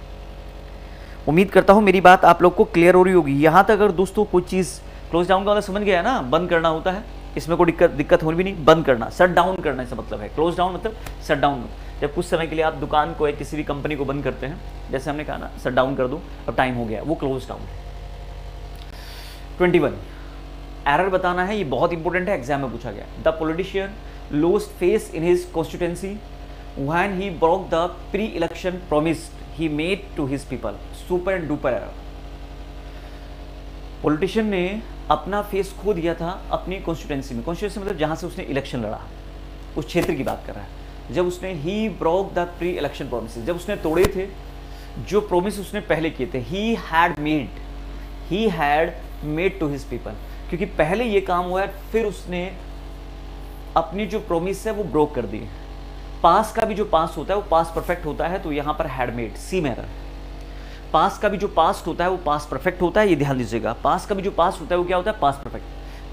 उम्मीद करता हूँ मेरी बात आप लोग को क्लियर हो रही होगी। यहाँ तक अगर दोस्तों कोई चीज़ क्लोज डाउन का मतलब समझ गया है ना, बंद करना होता है, इसमें कोई दिक्कत होनी भी नहीं। बंद करना, शट डाउन करना इसका मतलब है। क्लोज डाउन मतलब शट डाउन। जब कुछ समय के लिए आप दुकान को या किसी भी कंपनी को बंद करते हैं, जैसे हमने कहा ना शट डाउन कर दो, अब टाइम हो गया, वो क्लोज डाउन है। 21 एरर बताना है, ये बहुत इंपॉर्टेंट है, एग्जाम में पूछा गया। The politician lost face in his constituency when he broke the pre-election promise he made to his people. Super duper error. Politician ने अपना फेस खो दिया था अपनी कॉन्स्टिट्यूंसी में। कॉन्स्टिट्यूंसी मतलब जहां से उसने इलेक्शन लड़ा, उस क्षेत्र की बात कर रहा है। जब उसने he broke the pre election promise, जब उसने तोड़े थे जो प्रोमिस उसने पहले किए थे, he had made to his people. क्योंकि पहले ये काम हुआ है, फिर उसने अपनी जो प्रोमिस है वो ब्रोक कर दी। पास का भी जो पास होता है वो पास परफेक्ट होता है, तो यहां पर हैड मेड, सी में एरर। पास का भी जो पास्ट होता है वो पास परफेक्ट होता है, ये ध्यान दीजिएगा। पास का भी जो पास होता है वो क्या होता है? Past perfect.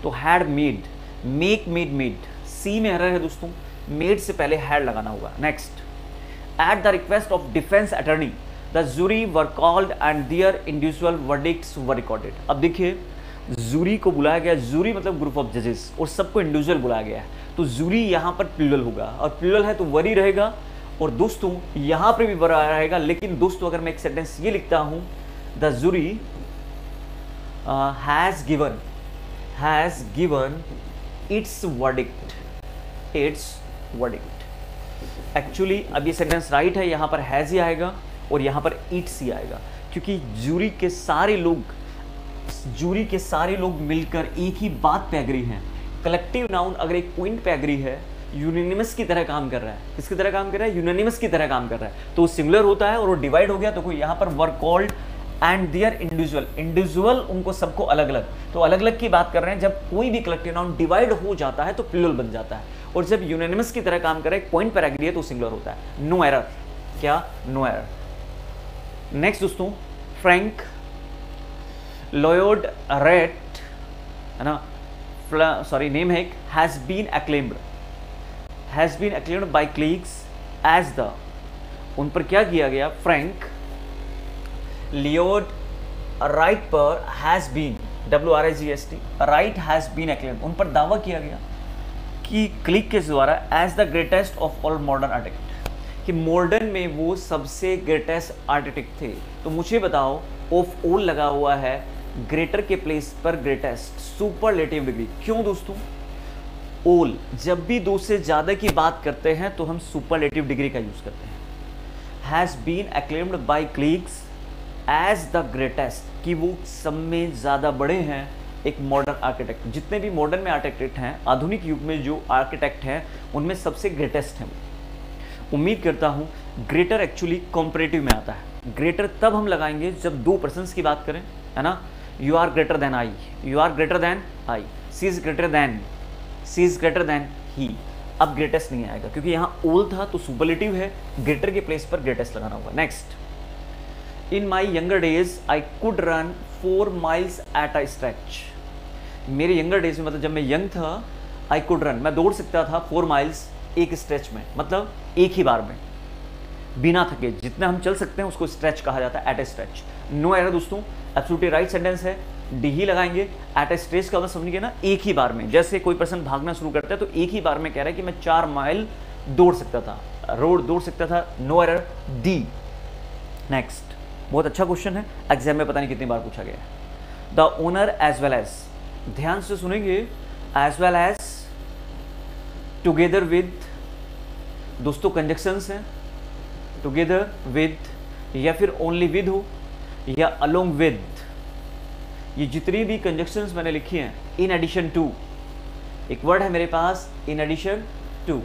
तो had made, make made made, C में एरर है दोस्तों, मेड से पहले हैड लगाना होगा। Next, at the request of defence attorney the jury were called and their individual verdicts were recorded. अब देखिए, जूरी को बुलाया गया, जूरी मतलब ग्रुप ऑफ जजेस, और सबको इंडिविजुअल बुलाया गया है, तो जूरी यहाँ पर प्लूरल होगा, और प्लूरल है तो वरी रहेगा, और दोस्तों यहाँ पर भी वर रहेगा। लेकिन दोस्तों अगर मैं एक सेंटेंस ये लिखता हूँ, the jury has given its verdict, actually अब ये सेंटेंस राइट है, यहाँ पर हैज ही आएगा और यहाँ पर इट्स ही आएगा, क्योंकि जूरी के सारे लोग मिलकर एक ही बात पे एग्री हैं। कलेक्टिव नाउन अगर एक पॉइंट पे एग्री है, यूनानिमस की तरह काम कर रहा है। किसकी तरह काम कर रहा है? यूनानिमस की तरह काम कर रहा है, तो सिंगुलर होता है और वो डिवाइड हो गया, तो कोई यहाँ पर वर कॉल्ड एंड देयर इंडिविजुअल, उनको सबको अलग अलग, तो अलग अलग की बात कर रहे हैं। जब कोई भी कलेक्टिव नाउन डिवाइड हो जाता है तो प्लूरल बन जाता है, और जब यूनानिमस की तरह काम कर रहा है, एक पॉइंट पर एग्री है, तो सिंगुलर होता है। नो एरर, क्या? No error. नेक्स्ट दोस्तों, फ्रैंक लॉयड रेट है ना, सॉरी नेम है, has been acclaimed by colleagues as the, उन पर क्या किया गया? फ्रैंक लियोड राइट पर has been, WRIGST, Wright has been acclaimed, उन पर दावा किया गया कि क्लिक के द्वारा as the greatest of all modern architect, कि मॉडर्न में वो सबसे ग्रेटेस्ट आर्किटेक्ट थे। तो मुझे बताओ, ऑफ ऑल लगा हुआ है, ग्रेटर के प्लेस पर ग्रेटेस्ट, सुपरलेटिव डिग्री। क्यों दोस्तों? ऑल, जब भी दो से ज्यादा की बात करते हैं तो हम सुपरलेटिव डिग्री का यूज करते हैं। Has been acclaimed by colleagues as the greatest, कि वो सब में ज्यादा बड़े हैं एक मॉडर्न आर्किटेक्ट। जितने भी मॉडर्न में आर्किटेक्ट हैं, आधुनिक युग में जो आर्किटेक्ट हैं, उनमें सबसे ग्रेटेस्ट हैं। उम्मीद करता हूं ग्रेटर एक्चुअली कॉम्परेटिव में आता है। ग्रेटर तब हम लगाएंगे जब दो पर्सन्स की बात करें, है ना। You are greater than I, you are greater than I, she is greater than he. अब ग्रेटेस्ट नहीं आएगा, क्योंकि यहाँ ओल था तो सुपरलेटिव है, ग्रेटर के प्लेस पर ग्रेटेस्ट लगाना होगा। Next, in my younger days I could run 4 miles eight a stretch. मेरे यंगर डेज में, मतलब जब मैं यंग था, आई कुड रन, मैं दौड़ सकता था 4 miles एक स्ट्रेच में, मतलब एक ही बार में, बिना थके। जितना हम चल सकते हैं उसको स्ट्रेच कहा जाता है, एट ए स्ट्रेच। नो एरर दोस्तों, एब्सोल्युटली राइट सेंटेंस है, डी ही लगाएंगे। एट ए स्ट्रेच का मतलब समझिए ना, एक ही बार में। जैसे कोई पर्सन भागना शुरू करता है तो एक ही बार में कह रहा है कि मैं 4 माइल दौड़ सकता था, रोड दौड़ सकता था। No error, D. नेक्स्ट, बहुत अच्छा क्वेश्चन है, एग्जाम में पता नहीं कितनी बार पूछा गया है। The owner as well as, ध्यान से सुनेंगे, as well as, together with, दोस्तों कंजक्शंस हैं, टुगेदर विद, या फिर ओनली विद हो, या अलोंग विद। ये जितनी भी कंजक्शंस मैंने लिखी हैं, इन एडिशन टू, एक वर्ड है मेरे पास इन एडिशन टू।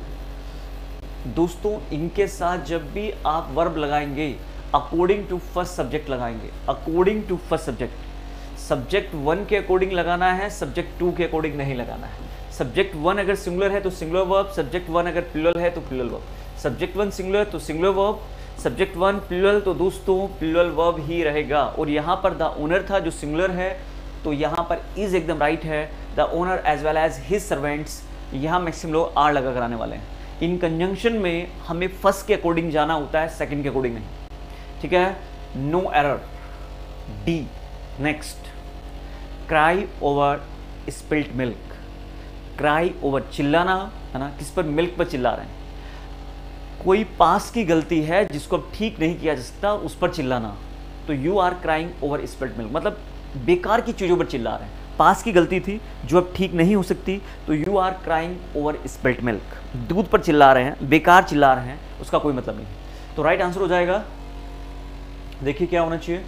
दोस्तों इनके साथ जब भी आप वर्ब लगाएंगे अकॉर्डिंग टू फर्स्ट सब्जेक्ट लगाएंगे, according to first subject. Subject 1 के अकॉर्डिंग लगाना है, सब्जेक्ट 2 के अकॉर्डिंग नहीं लगाना है। सब्जेक्ट 1 अगर सिंगुलर है तो सिंगुलर वर्ब, सब्जेक्ट 1 अगर प्लूरल है तो प्लूरल वर्ब। सब्जेक्ट 1 सिंगुलर तो सिंगुलर वर्ब, सब्जेक्ट 1 प्लूरल तो दोस्तों प्लूरल वर्ब ही रहेगा। और यहाँ पर द ओनर था जो सिंगुलर है, तो यहाँ पर इज एकदम राइट है। The owner as well as his servants, यहाँ मैक्सिमम लोग आर लगा कर आने वाले हैं। इन कंजंक्शन में हमें फर्स्ट के अकॉर्डिंग जाना होता है, सेकंड के अकॉर्डिंग नहीं, ठीक है। No error. D next, cry over spilt milk. Cry over, चिल्लाना है ना, किस पर? मिल्क पर चिल्ला रहे हैं। कोई पास की गलती है जिसको अब ठीक नहीं किया जा सकता, उस पर चिल्लाना, तो you are crying over spilt milk, मतलब बेकार की चीज़ों पर चिल्ला रहे हैं। पास की गलती थी जो अब ठीक नहीं हो सकती, तो you are crying over spilt milk. दूध पर चिल्ला रहे हैं, बेकार चिल्ला रहे हैं, उसका कोई मतलब नहीं। तो राइट आंसर हो जाएगा, देखिए क्या होना चाहिए,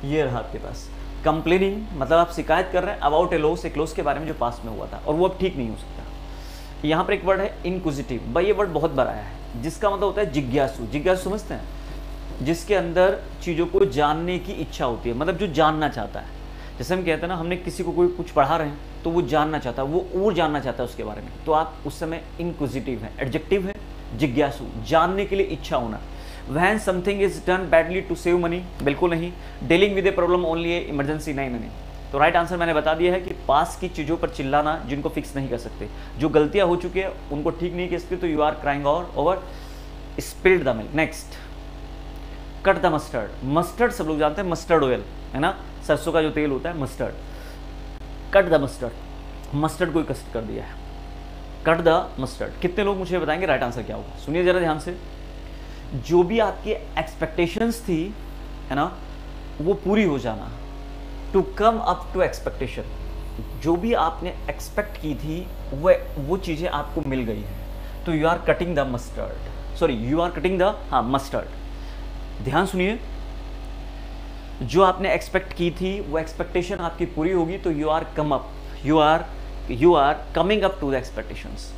ये रहा आपके पास। कंप्लेनिंग, मतलब आप शिकायत कर रहे हैं अबाउट ए लॉस, एक लॉस के बारे में जो पास में हुआ था और वो अब ठीक नहीं हो सकता। यहाँ पर एक वर्ड है इनक्विजिटिव। भाई ये वर्ड बहुत बड़ा है, जिसका मतलब होता है जिज्ञासु। जिज्ञासु समझते हैं? जिसके अंदर चीज़ों को जानने की इच्छा होती है, मतलब जो जानना चाहता है। जैसे हम कहते हैं ना, हमने किसी को कोई कुछ पढ़ा रहे हैं तो वो जानना चाहता है, वो और जानना चाहता है उसके बारे में, तो आप उस समय इनक्विजिटिव है। एडजेक्टिव है जिज्ञासु, जानने के लिए इच्छा होना। When something is done badly to save money, बिल्कुल नहीं। Dealing with a problem only a emergency, नहीं नहीं। तो राइट आंसर मैंने बता दिया है कि पास की चीज़ों पर चिल्लाना जिनको फिक्स नहीं कर सकते, जो गलतियां हो चुकी है उनको ठीक नहीं कर सकते, तो you are crying over spilled the milk. Next, cut the mustard. Mustard सब लोग जानते हैं, मस्टर्ड ऑयल है ना, सरसों का जो तेल होता है, mustard. Cut the mustard, mustard को कट कर दिया है, कट द मस्टर्ड। कितने लोग मुझे बताएंगे राइट आंसर क्या होगा? सुनिए जरा ध्यान से। जो भी आपकी एक्सपेक्टेशंस थी है ना, वो पूरी हो जाना, to come up to expectation. जो भी आपने एक्सपेक्ट की थी वो चीज़ें आपको मिल गई है, तो you are cutting the mustard, sorry you are cutting the mustard. ध्यान सुनिए, जो आपने एक्सपेक्ट की थी वो एक्सपेक्टेशन आपकी पूरी होगी, तो you are come up, you are coming up to the expectations,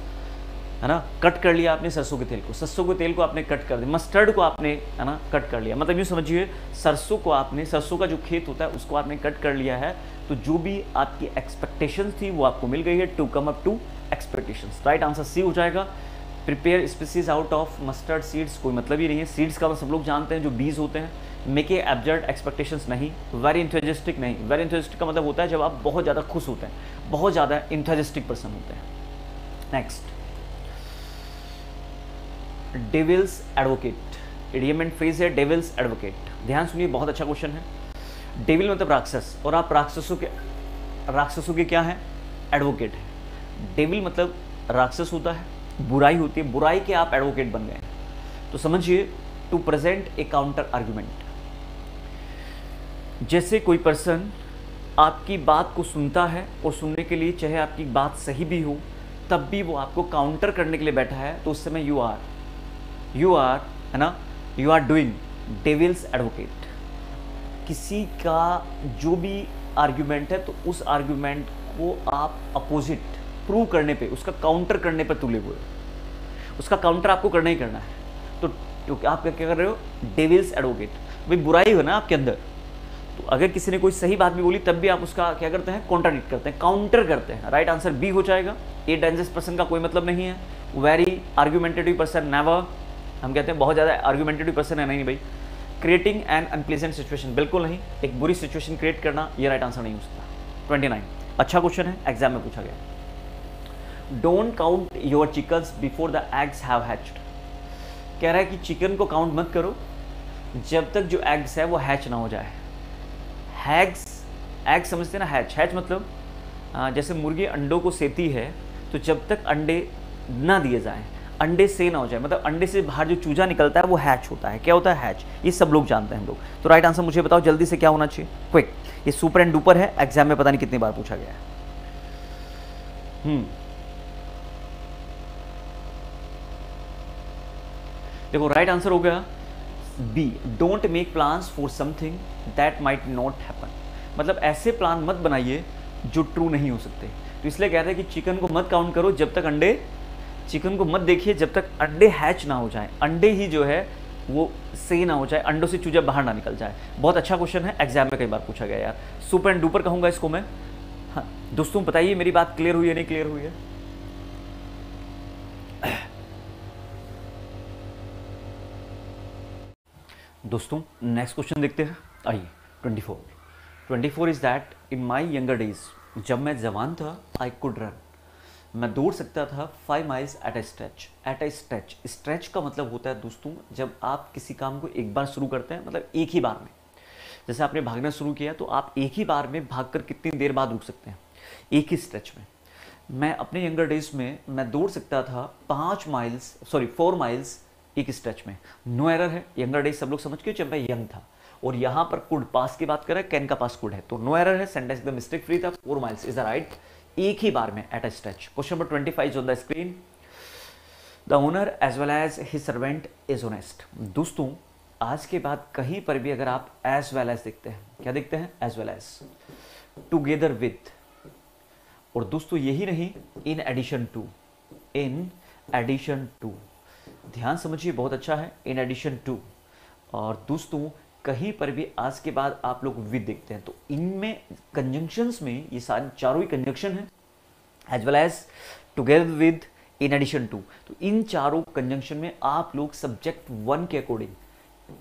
है ना। कट कर लिया आपने सरसों के तेल को, सरसों के तेल को आपने कट कर दिया, मस्टर्ड को आपने है ना कट कर लिया, मतलब यूँ समझिए सरसों को आपने, सरसों का जो खेत होता है उसको आपने कट कर लिया है, तो जो भी आपकी एक्सपेक्टेशन थी वो आपको मिल गई है, to come up to expectations. Right answer C हो जाएगा। Prepare species out of mustard seeds, कोई मतलब ही नहीं है। सीड्स का सब लोग जानते हैं, जो बीज होते हैं। मेक ए एब्जर्ड एक्सपेक्टेशंस नहीं। वेरी इंथुजिस्टिक नहीं। वेरी इंथुजिस्टिक का मतलब होता है जब आप बहुत ज़्यादा खुश होते हैं, बहुत ज़्यादा इंथुजिस्टिक पर्सन होते हैं। Next, devil's advocate. Idiom and phrase है डेविल्स एडवोकेट। ध्यान सुनिए, बहुत अच्छा क्वेश्चन है। डेविल मतलब राक्षस, और आप राक्षसों के क्या है? एडवोकेट है। डेविल मतलब राक्षस होता है, बुराई होती है, बुराई के आप एडवोकेट बन गए। तो समझिए, to present a counter argument. जैसे कोई पर्सन आपकी बात को सुनता है और सुनने के लिए चाहे आपकी बात सही भी हो, तब भी वो आपको काउंटर करने के लिए बैठा है, तो उस समय यू आर है ना, you are doing devil's advocate. किसी का जो भी आर्ग्यूमेंट है, तो उस आर्ग्यूमेंट को आप अपोजिट प्रूव करने पे, उसका काउंटर करने पर तुले हुए, उसका काउंटर आपको करना ही करना है। तो क्योंकि आप क्या कर रहे हो? Devil's advocate. भाई बुराई हो ना आपके अंदर, तो अगर किसी ने कोई सही बात भी बोली तब भी आप उसका क्या करते हैं? कॉन्ट्राडिक्ट करते हैं, काउंटर करते हैं। राइट आंसर बी हो जाएगा। ए डेंजरस पर्सन का कोई मतलब नहीं है। Very argumentative person, never. हम कहते हैं बहुत ज़्यादा आर्ग्यूमेंटेटिव पर्सन है, नहीं भाई। क्रिएटिंग एन अनप्लेजेंट सिचुएशन, बिल्कुल नहीं। एक बुरी सिचुएशन क्रिएट करना, ये राइट आंसर नहीं हो सकता। 29 अच्छा क्वेश्चन है, एग्जाम में पूछा गया। Don't count your chickens before the eggs have hatched. कह रहा है कि चिकन को काउंट मत करो जब तक जो एग्स है वो हैच ना हो जाए। एग समझते हैं ना, हैच मतलब जैसे मुर्गी अंडों को सेती है, तो जब तक अंडे ना दिए जाएं, अंडे से ना हो जाए, मतलब अंडे से बाहर जो चूजा निकलता है वो हैच होता है। क्या होता है? हैच। ये सब लोग जानते हैं हम लोग। तो राइट आंसर मुझे बताओ जल्दी से, क्या होना चाहिए? क्विक। ये सुपर एंड डुपर है, एग्जाम में पता नहीं कितनी बार पूछा गया है। देखो राइट आंसर हो गया B, don't make plans for something that might not happen. मतलब ऐसे प्लान मत बनाइए जो ट्रू नहीं हो सकते। तो इसलिए कहते हैं कि चिकन को मत काउंट करो जब तक अंडे, चिकन को मत देखिए जब तक अंडे हैच ना हो जाए, अंडे ही जो है वो सही ना हो जाए, अंडों से चूजा बाहर ना निकल जाए। बहुत अच्छा क्वेश्चन है, एग्जाम में कई बार पूछा गया यार, सुपर एंड डुपर कहूंगा इसको मैं। हाँ दोस्तों बताइए मेरी बात क्लियर हुई है नहीं क्लियर हुई है? दोस्तों नेक्स्ट क्वेश्चन देखते हैं, आइए। 24 is that in my younger days, जब मैं जवान था, आई कुड रन, मैं दौड़ सकता था 5 माइल्स एट ए स्ट्रेच। स्ट्रेच का मतलब होता है दोस्तों जब आप किसी काम को एक बार शुरू करते हैं, मतलब एक ही बार में, जैसे आपने भागना शुरू किया तो आप एक ही बार में भागकर कितनी देर बाद रुक सकते हैं, एक ही स्ट्रेच में। मैं अपने यंगर डेज में मैं दौड़ सकता था 4 माइल्स एक स्ट्रेच में। नो एरर है, यंगर डेज सब लोग समझ के जब मैं यंग था। और यहाँ पर कुड पास की बात करें, कैन का पास कुड है, तो नो एरर है, सेंटेंस एकदम मिस्टेक फ्री था। 4 माइल्स इज द राइट, एक ही बार में at a stretch. Question number 25 on the screen. The owner as well as his servant is honest. दोस्तों आज के बाद कहीं पर भी अगर आप एज वेल एज देखते हैं, क्या देखते हैं? As well as, together with, और दोस्तों यही नहीं, इन एडिशन टू, ध्यान समझिए बहुत अच्छा है, इन एडिशन टू। और दोस्तों कहीं पर भी आज के बाद आप लोग विद देखते हैं, तो इनमें कंजंक्शंस में ये सारे चारों ही कंजंक्शन है, as well as, together with, in addition to. तो इन चारों कंजंक्शन में आप लोग सब्जेक्ट 1 के अकॉर्डिंग,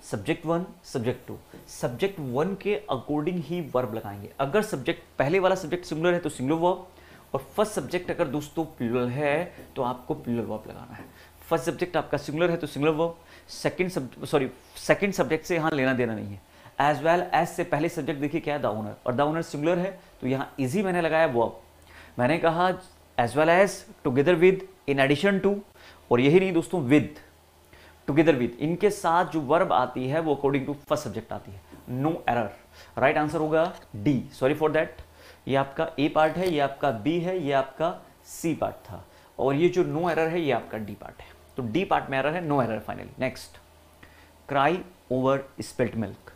सब्जेक्ट 1 सब्जेक्ट 1 के अकॉर्डिंग ही वर्ब लगाएंगे। अगर सब्जेक्ट पहले वाला सब्जेक्ट सिंगुलर है तो सिंगुलर वर्ब, और फर्स्ट सब्जेक्ट अगर दोस्तों प्लूरल है तो आपको प्लूरल वर्ब लगाना है। फर्स्ट सब्जेक्ट आपका सिंगुलर है तो सिंगुलर वर्ब, सेकंड सब्जेक्ट से यहाँ लेना देना नहीं है। एज वेल एज से पहले सब्जेक्ट देखिए क्या है? द ओनर, और द ओनर सिंगुलर है तो यहाँ इजी मैंने लगाया वर्ब। मैंने कहा as well as, together with, in addition to, और यही नहीं दोस्तों विद, टुगेदर विद, इनके साथ जो वर्ब आती है वो अकॉर्डिंग टू फर्स्ट सब्जेक्ट आती है। नो एरर, राइट आंसर होगा डी, सॉरी फॉर दैट। ये आपका ए पार्ट है, ये आपका बी है, ये आपका सी पार्ट था, और ये जो नो एरर है ये आपका डी पार्ट है। तो डी पार्ट में एरर है, no error finally. Next, cry over spilt milk.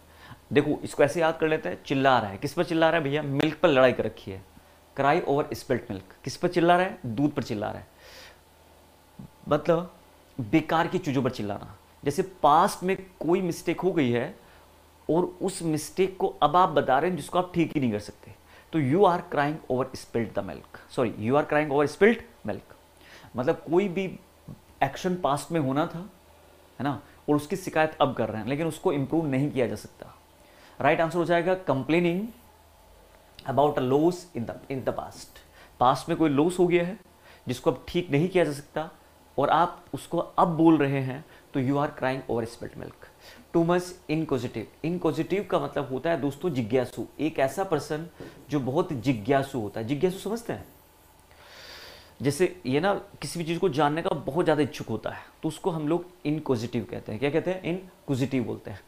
देखो इसको ऐसे याद कर लेते हैं, चिल्ला रहा है, किस पर चिल्ला रहा है भैया? मिल्क पर लड़ाई कर रखी है। क्राई ओवर स्पिल्ट मिल्क, किस पर चिल्ला रहा है? दूध पर चिल्ला रहा है, मतलब बेकार की चीजों पर चिल्लाना। जैसे पास्ट में कोई मिस्टेक हो गई है और उस मिस्टेक को अब आप बता रहे हैं जिसको आप ठीक ही नहीं कर सकते, तो you are crying over spilt the milk, sorry you are crying over spilt milk. मतलब कोई भी एक्शन पास्ट में होना था, है ना, और उसकी शिकायत अब कर रहे हैं, लेकिन उसको इंप्रूव नहीं किया जा सकता। राइट आंसर हो जाएगा complaining about a loss in the past. Past में कोई लॉस हो गया है जिसको अब ठीक नहीं किया जा सकता, और आप उसको अब बोल रहे हैं, तो you are crying over spilt milk. Too much inquisitive, inquisitive का मतलब होता है दोस्तों जिज्ञासु, एक ऐसा पर्सन जो बहुत जिज्ञासु होता है। जिज्ञासु समझते हैं? जैसे ये ना किसी भी चीज़ को जानने का बहुत ज़्यादा इच्छुक होता है, तो उसको हम लोग इनक्विजिटिव कहते हैं। क्या कहते हैं? इनक्विजिटिव बोलते हैं।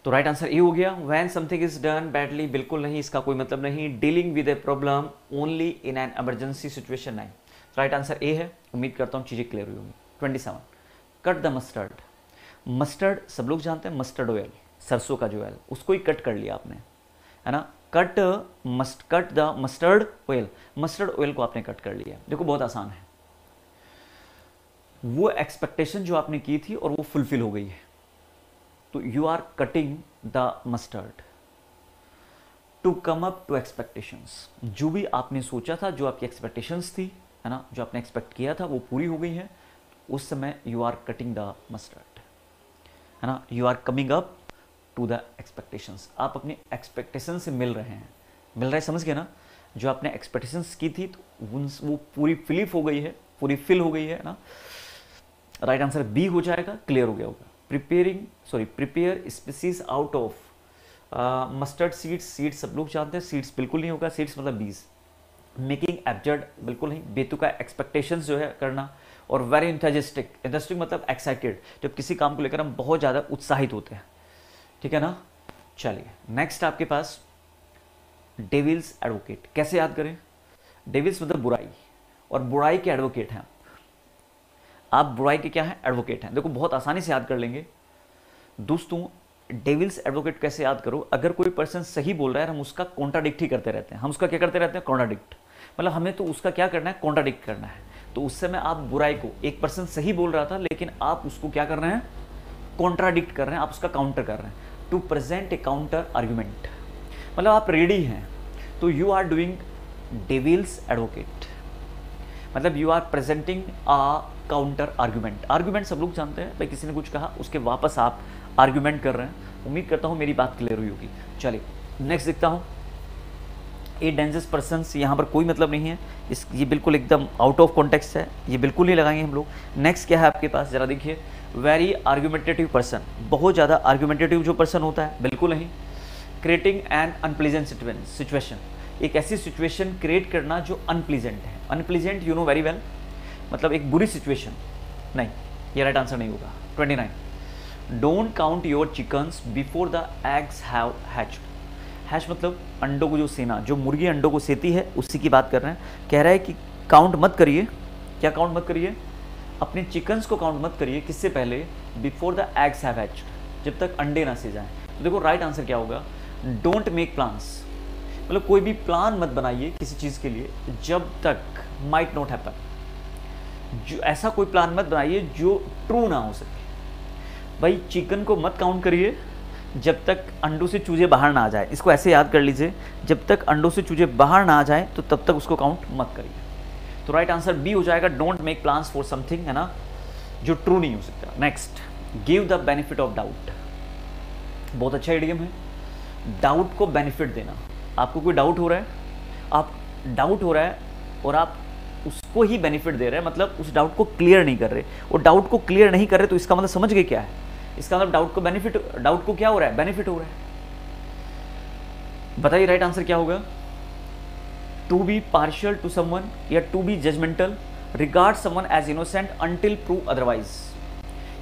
तो राइट आंसर ए हो गया। When something is done badly, बिल्कुल नहीं, इसका कोई मतलब नहीं। Dealing with a problem only in an emergency situation, नहीं। राइट आंसर ए है। उम्मीद करता हूँ चीज़ें क्लियर हुई होंगी। 27, कट द मस्टर्ड। मस्टर्ड सब लोग जानते हैं, मस्टर्ड ऑयल, सरसों का जो ऑयल, उसको ही कट कर लिया आपने, है ना। Cut the mustard oil, mustard oil को आपने कट कर लिया। देखो बहुत आसान है, वो एक्सपेक्टेशन जो आपने की थी और वो फुलफिल हो गई है, तो you are cutting the mustard to come up to expectations. जो भी आपने सोचा था, जो आपकी एक्सपेक्टेशंस थी, है ना, जो आपने एक्सपेक्ट किया था वो पूरी हो गई है, उस समय you are cutting the mustard, है ना, you are coming up to the expectations. आप अपने एक्सपेक्टेशन से मिल रहे हैं, मिल रहे हैं, समझ गए ना। जो आपने एक्सपेक्टेशंस की थी तो वो पूरी फिलिप हो गई है, पूरी फिल हो गई है ना। राइट आंसर बी हो जाएगा, क्लियर हो गया होगा। Prepare species out of mustard seeds. Seeds सब लोग जानते हैं, सीड्स बिल्कुल नहीं होगा, सीड्स मतलब बीज। मेकिंग एब्जर्ड बिल्कुल नहीं, बेतुका एक्सपेक्टेशंस जो है करना। और वेरी इंथुजियास्टिक, मतलब एक्साइटेड, जब किसी काम को लेकर हम बहुत ज़्यादा उत्साहित होते हैं, ठीक है ना। चलिए नेक्स्ट आपके पास डेविल्स एडवोकेट। कैसे याद करें? डेविल्स मतलब बुराई, और बुराई के एडवोकेट हैं। आप बुराई के क्या हैं, एडवोकेट हैं। देखो बहुत आसानी से याद कर लेंगे दोस्तों। डेविल्स एडवोकेट कैसे याद करो, अगर कोई पर्सन सही बोल रहा है हम उसका कॉन्ट्राडिक्ट ही करते रहते हैं, हम उसका क्या करते रहते हैं, कॉन्ट्राडिक्ट। मतलब हमें तो उसका क्या करना है, कॉन्ट्राडिक्ट करना है। तो उस समय आप बुराई को, एक पर्सन सही बोल रहा था लेकिन आप उसको क्या कर रहे हैं, कॉन्ट्राडिक्ट कर रहे हैं, आप उसका काउंटर कर रहे हैं, to present a counter argument. मतलब आप रेडी हैं, तो you are doing devil's advocate, मतलब you are presenting a counter argument. Argument सब लोग जानते हैं भाई, किसी ने कुछ कहा उसके वापस आप आर्ग्यूमेंट कर रहे हैं। उम्मीद करता हूँ मेरी बात क्लियर हुई होगी। चलिए नेक्स्ट देखता हूँ। ए डेंजरस पर्सन्स, यहाँ पर कोई मतलब नहीं है, ये बिल्कुल एकदम आउट ऑफ कॉन्टेक्स्ट है, ये बिल्कुल नहीं लगाएंगे हम लोग। नेक्स्ट क्या है आपके पास, जरा देखिए, वेरी आर्ग्यूमेंटेटिव पर्सन, बहुत ज़्यादा आर्ग्यूमेंटेटिव जो पर्सन होता है, बिल्कुल नहीं। क्रिएटिंग एन अनप्लीजेंट सिचुएशन, एक ऐसी सिचुएशन क्रिएट करना जो अनप्लीजेंट है। Unpleasant you know very well, मतलब एक बुरी सिचुएशन। नहीं, ये राइट आंसर नहीं होगा। 29, don't count your chickens before the eggs have hatched. Hatch मतलब अंडों को जो सेना, जो मुर्गी अंडों को सेती है उसी की बात कर रहे हैं। कह रहा है कि काउंट मत करिए, क्या काउंट मत करिए, अपने चिकन्स को काउंट मत करिए, किससे पहले, before the eggs have hatched, जब तक अंडे ना से जाएं। तो देखो राइट आंसर क्या होगा, डोंट मेक प्लान्स, मतलब कोई भी प्लान मत बनाइए किसी चीज़ के लिए जब तक, माइट नॉट हैपन, जो ऐसा कोई प्लान मत बनाइए जो ट्रू ना हो सके। भाई चिकन को मत काउंट करिए जब तक अंडों से चूजे बाहर ना आ जाए, इसको ऐसे याद कर लीजिए, जब तक अंडों से चूजे बाहर ना आ जाए तो तब तक उसको काउंट मत करिए। तो राइट आंसर बी हो जाएगा, don't make plans for something, है ना, जो ट्रू नहीं हो सकता। Next, give the benefit of doubt, बहुत अच्छा इडियम है, डाउट को बेनिफिट देना। आपको कोई डाउट हो रहा है, आप डाउट हो रहा है और आप उसको ही बेनिफिट दे रहे हैं, मतलब उस डाउट को क्लियर नहीं कर रहे, और डाउट को क्लियर नहीं कर रहे तो इसका मतलब समझ गए क्या है, इसका मतलब डाउट को बेनिफिट, डाउट को क्या हो रहा है, बेनिफिट हो रहा है। बताइए राइट आंसर क्या होगा, to be partial to someone या to be judgemental, regard someone as innocent until proved otherwise,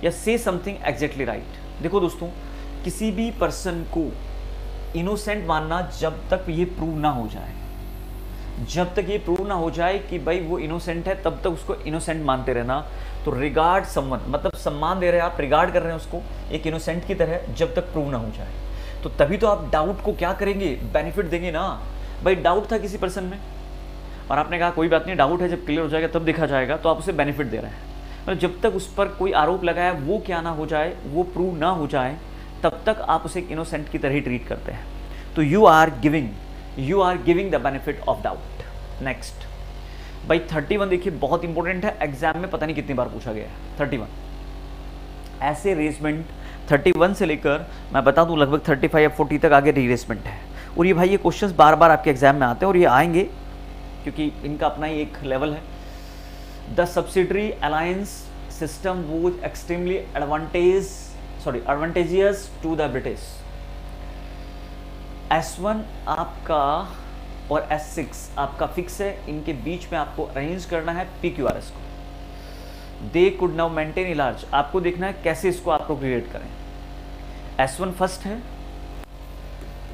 या से समथिंग एग्जैक्टली राइट। देखो दोस्तों, किसी भी पर्सन को इनोसेंट मानना जब तक ये प्रूव ना हो जाए, जब तक ये प्रूव ना हो जाए कि भाई वो इनोसेंट है, तब तक उसको इनोसेंट मानते रहना। तो रिगार्ड समवन मतलब सम्मान दे रहे हैं आप, रिगार्ड कर रहे हैं उसको एक इनोसेंट की तरह, जब तक प्रूव ना हो जाए। तो तभी तो आप डाउट को क्या करेंगे, बेनिफिट देंगे ना। भाई डाउट था किसी पर्सन में और आपने कहा कोई बात नहीं, डाउट है, जब क्लियर हो जाएगा तब देखा जाएगा, तो आप उसे बेनिफिट दे रहे हैं। मतलब जब तक उस पर कोई आरोप लगाया वो क्या ना हो जाए, वो प्रूव ना हो जाए, तब तक आप उसे इनोसेंट की तरह ही ट्रीट करते हैं। तो you are giving the benefit of doubt. Next भाई 31 देखिए, बहुत इंपॉर्टेंट है, एग्जाम में पता नहीं कितनी बार पूछा गया है। 31 ऐसे रेसमेंट 31 से लेकर मैं बता दूं लगभग 35 या 40 तक आगे रीरेसमेंट है। और ये भाई ये क्वेश्चंस बार बार आपके एग्जाम में आते हैं और ये आएंगे क्योंकि इनका अपना ही एक लेवल है। The subsidiary alliance system was extremely advantageous to the British. S1 आपका और S6 आपका फिक्स है, इनके बीच में आपको अरेंज करना है PQRS को। दे could now maintain a large, आपको देखना है कैसे इसको आपको क्रिएट करें। S1 फर्स्ट है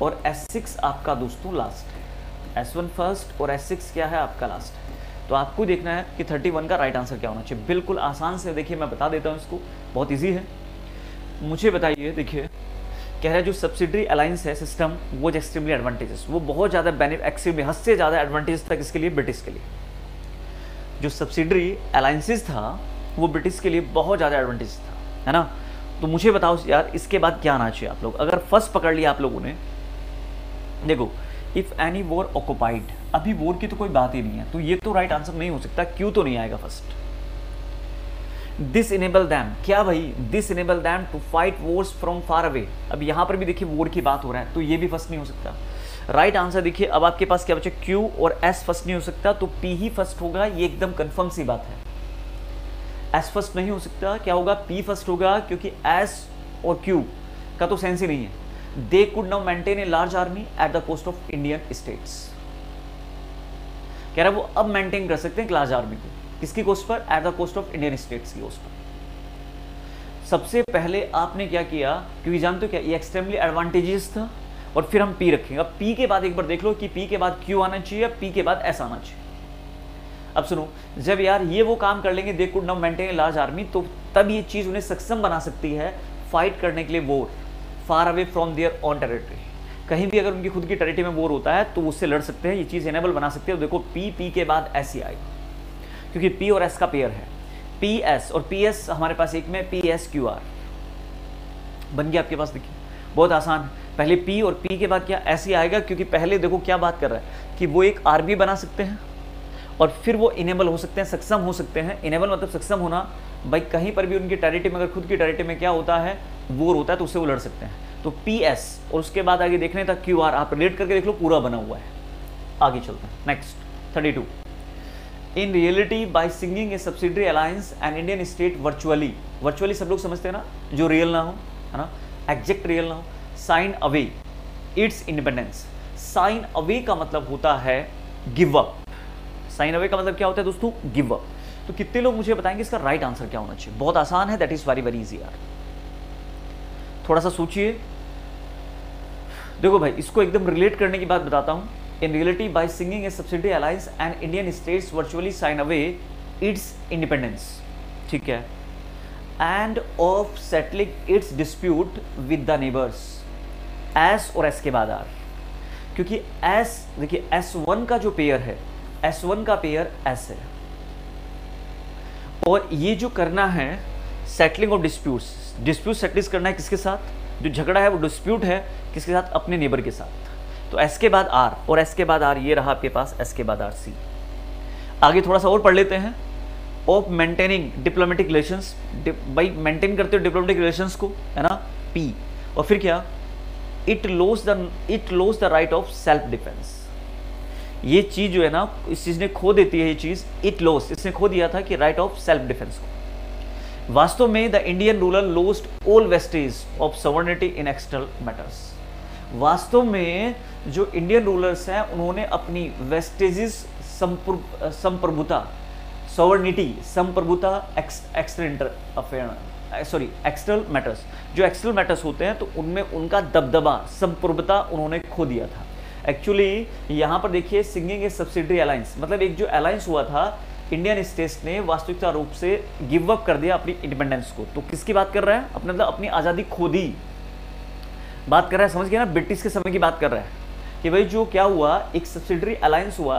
और S6 आपका दोस्तों लास्ट है। S1 फर्स्ट और S6 क्या है आपका लास्ट है। तो आपको देखना है कि 31 का राइट आंसर क्या होना चाहिए। बिल्कुल आसान से देखिए मैं बता देता हूँ इसको, बहुत ईजी है। मुझे बताइए, देखिए कह रहा है जो सब्सिडरी अलायंस है सिस्टम वो एक्सट्रीमली एडवांटेजेस, वो बहुत ज़्यादा एक्सट्रीमली हद से ज़्यादा एडवांटेज था किसके लिए, ब्रिटिश के लिए। जो सब्सिडरी अलायंसेस था वो ब्रिटिश के लिए बहुत ज़्यादा एडवांटेज था, है ना। तो मुझे बताओ यार इसके बाद क्या आना चाहिए आप लोग, अगर फर्स्ट पकड़ लिया आप लोगों ने। देखो इफ़ एनी वॉर ऑक्युपाइड, अभी वॉर की तो कोई बात ही नहीं है, तो ये तो राइट आंसर नहीं हो सकता, क्यों तो नहीं आएगा फर्स्ट। दिस इनेबल दैम, क्या भाई, this enable them to fight wars from far away. अब यहाँ पर भी देखिए वॉर की बात हो रहा है, तो ये भी फर्स्ट नहीं हो सकता। राइट आंसर देखिए अब आपके पास क्या बचे, Q और S फर्स्ट नहीं हो सकता, तो P ही फर्स्ट होगा, ये एकदम कंफर्म सी बात है। S फर्स्ट नहीं हो सकता, क्या होगा, P फर्स्ट होगा, क्योंकि S और Q का तो सेंस ही नहीं है। They could now maintain a large army at the cost of Indian states, कह रहा है वो अब मेंटेन कर सकते हैं लार्ज आर्मी को, किसकी कोस्ट पर, at the cost of Indian states की कोस्ट पर। सबसे पहले आपने क्या किया, क्योंकि जानते हो क्या ये एक्सट्रीमली एडवांटेजेस था, और फिर हम P रखेंगे। अब P के बाद एक बार देख लो कि P के बाद Q आना चाहिए, P के बाद S आना चाहिए। अब सुनो, जब यार ये वो काम कर लेंगे, दे could now maintain a large army, तो तब ये चीज़ उन्हें सक्षम बना सकती है फाइट करने के लिए war far away from their own territory. कहीं भी अगर उनकी खुद की टेरिटरी में वॉर होता है तो उससे लड़ सकते हैं, ये चीज़ एनेबल बना सकते हैं। देखो पी के बाद एस ही आएगा, क्योंकि पी और एस का पेयर है, पी एस और पी एस हमारे पास एक में पी एस क्यू आर बन गया आपके पास। देखिए बहुत आसान है, पहले पी और पी के बाद क्या एस ही आएगा, क्योंकि पहले देखो क्या बात कर रहा है कि वो एक आर्मी बना सकते हैं और फिर वो इनेबल हो सकते हैं, सक्षम हो सकते हैं। इनेबल मतलब सक्षम होना, भाई कहीं पर भी उनकी टेरिटरी में, अगर खुद की टेरिटरी में क्या होता है, वॉर होता है, तो उससे वो लड़ सकते हैं। तो पी एस और उसके बाद आगे देखने तक क्यू आर, आप रिलेट करके देख लो, पूरा बना हुआ है। आगे चलते हैं next 32। In reality by signing a subsidiary alliance and Indian state virtually, virtually सब लोग समझते हैं ना, जो रियल ना हो, है ना, एग्जैक्ट रियल ना हो, sign away its independence. Sign away का मतलब होता है गिव अप। साइन अवे का मतलब क्या होता है दोस्तों, गिव अप। तो कितने लोग मुझे बताएंगे इसका राइट आंसर क्या होना चाहिए? बहुत आसान है, that is very very easy यार, थोड़ा सा सोचिए। देखो भाई, इसको एकदम रिलेट करने की बात बताता हूं। In reality by signing a subsidiary alliance and Indian states virtually sign away its independence, ठीक है, and of settling its dispute with the neighbours. S और एस के बाद आर, क्योंकि एस देखिए S1 का जो पेयर है, S1 का पेयर एस है, और ये जो करना है settling of disputes, dispute settling करना है किसके साथ, जो झगड़ा है वो डिस्प्यूट है किसके साथ, अपने नेबर के साथ। तो एस के बाद आर और एस के बाद आर, ये रहा आपके पास एस के बाद आर सी। आगे थोड़ा सा और पढ़ लेते हैं। ऑफ मेंटेनिंग डिप्लोमेटिक रिलेशंस, भाई मेंटेन करते हो डिप्लोमेटिक रिलेशंस को, है ना, पी, और फिर क्या, it lose the right of self defence. ये चीज जो है ना, इस चीज ने खो देती है, ये चीज इट लॉस, इसने खो दिया था कि राइट ऑफ सेल्फ डिफेंस को। वास्तव में the Indian ruler lost all wastage of sovereignty in external matters. वास्तव में जो इंडियन रूलर्स हैं उन्होंने अपनी वेस्टेजेस संप्रभुता, सॉवरेनिटी, संप्रभुता एक्सटर्नल मैटर्स, जो एक्सटर्नल मैटर्स होते हैं तो उनमें उनका दबदबा, संप्रभुता उन्होंने खो दिया था। एक्चुअली यहाँ पर देखिए, सिंगिंग ए सब्सिडरी अलायंस, मतलब एक जो अलायंस हुआ था, इंडियन स्टेट्स ने वास्तविकता रूप से गिव अप कर दिया अपनी इंडिपेंडेंस को। तो किसकी बात कर रहा है, अपने मतलब अपनी आज़ादी खो दी बात कर रहा है, समझ गया ना, ब्रिटिश के समय की बात कर रहा है कि भाई जो क्या हुआ, एक सब्सिडरी अलायंस हुआ,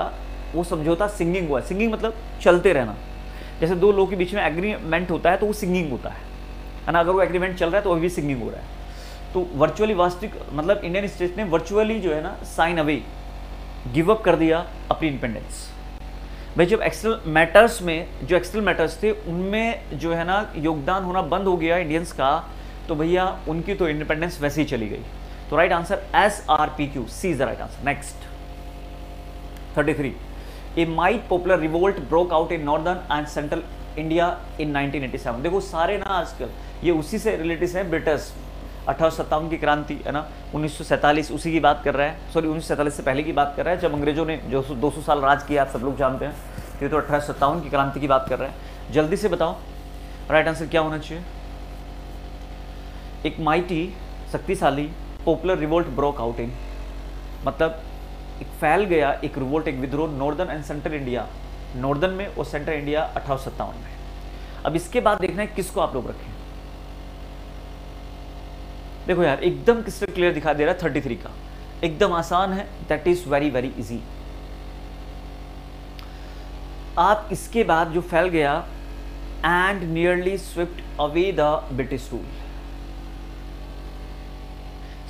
वो समझौता सिंगिंग हुआ। सिंगिंग मतलब चलते रहना, जैसे दो लोगों के बीच में एग्रीमेंट होता है तो वो सिंगिंग होता है ना, अगर वो एग्रीमेंट चल रहा है तो अभी सिंगिंग हो रहा है। तो वर्चुअली वास्तविक मतलब इंडियन स्टेट ने वर्चुअली जो है ना साइन अवे, गिव अप कर दिया अपनी इंडिपेंडेंस। भाई जब एक्सटर्नल मैटर्स में, जो एक्सटर्नल मैटर्स थे उनमें जो है ना योगदान होना बंद हो गया इंडियंस का, तो भैया उनकी तो इंडिपेंडेंस वैसे ही चली गई। तो right answer SRPQ, C is the right answer. Next 33। A mighty popular revolt broke out in northern and central India in 1987। देखो सारे ना आजकल ये उसी से रिलेटिव हैं, ब्रिटिश 1857 की क्रांति, है ना, 1947 उसी की बात कर रहा है, सॉरी 1947 से पहले की बात कर रहा है, जब अंग्रेजों ने जो 200 साल राज किया, आप सब लोग जानते हैं। ये तो 1857 की क्रांति की बात कर रहा है। जल्दी से बताओ राइट आंसर क्या होना चाहिए। एक माइटी, शक्तिशाली, पॉपुलर रिवोल्ट ब्रोक आउट इन, मतलब एक फैल गया एक रिवोल्ट, एक विद्रोह northern and central India, northern में और सेंट्रल इंडिया 1857 में। अब इसके बाद देखना है किसको आप लोग रखें। देखो यार एकदम क्रिस्टल क्लियर दिखा दे रहा है 33 का, एकदम आसान है, that is very very easy. आप इसके बाद जो फैल गया, and nearly swept away the British rule,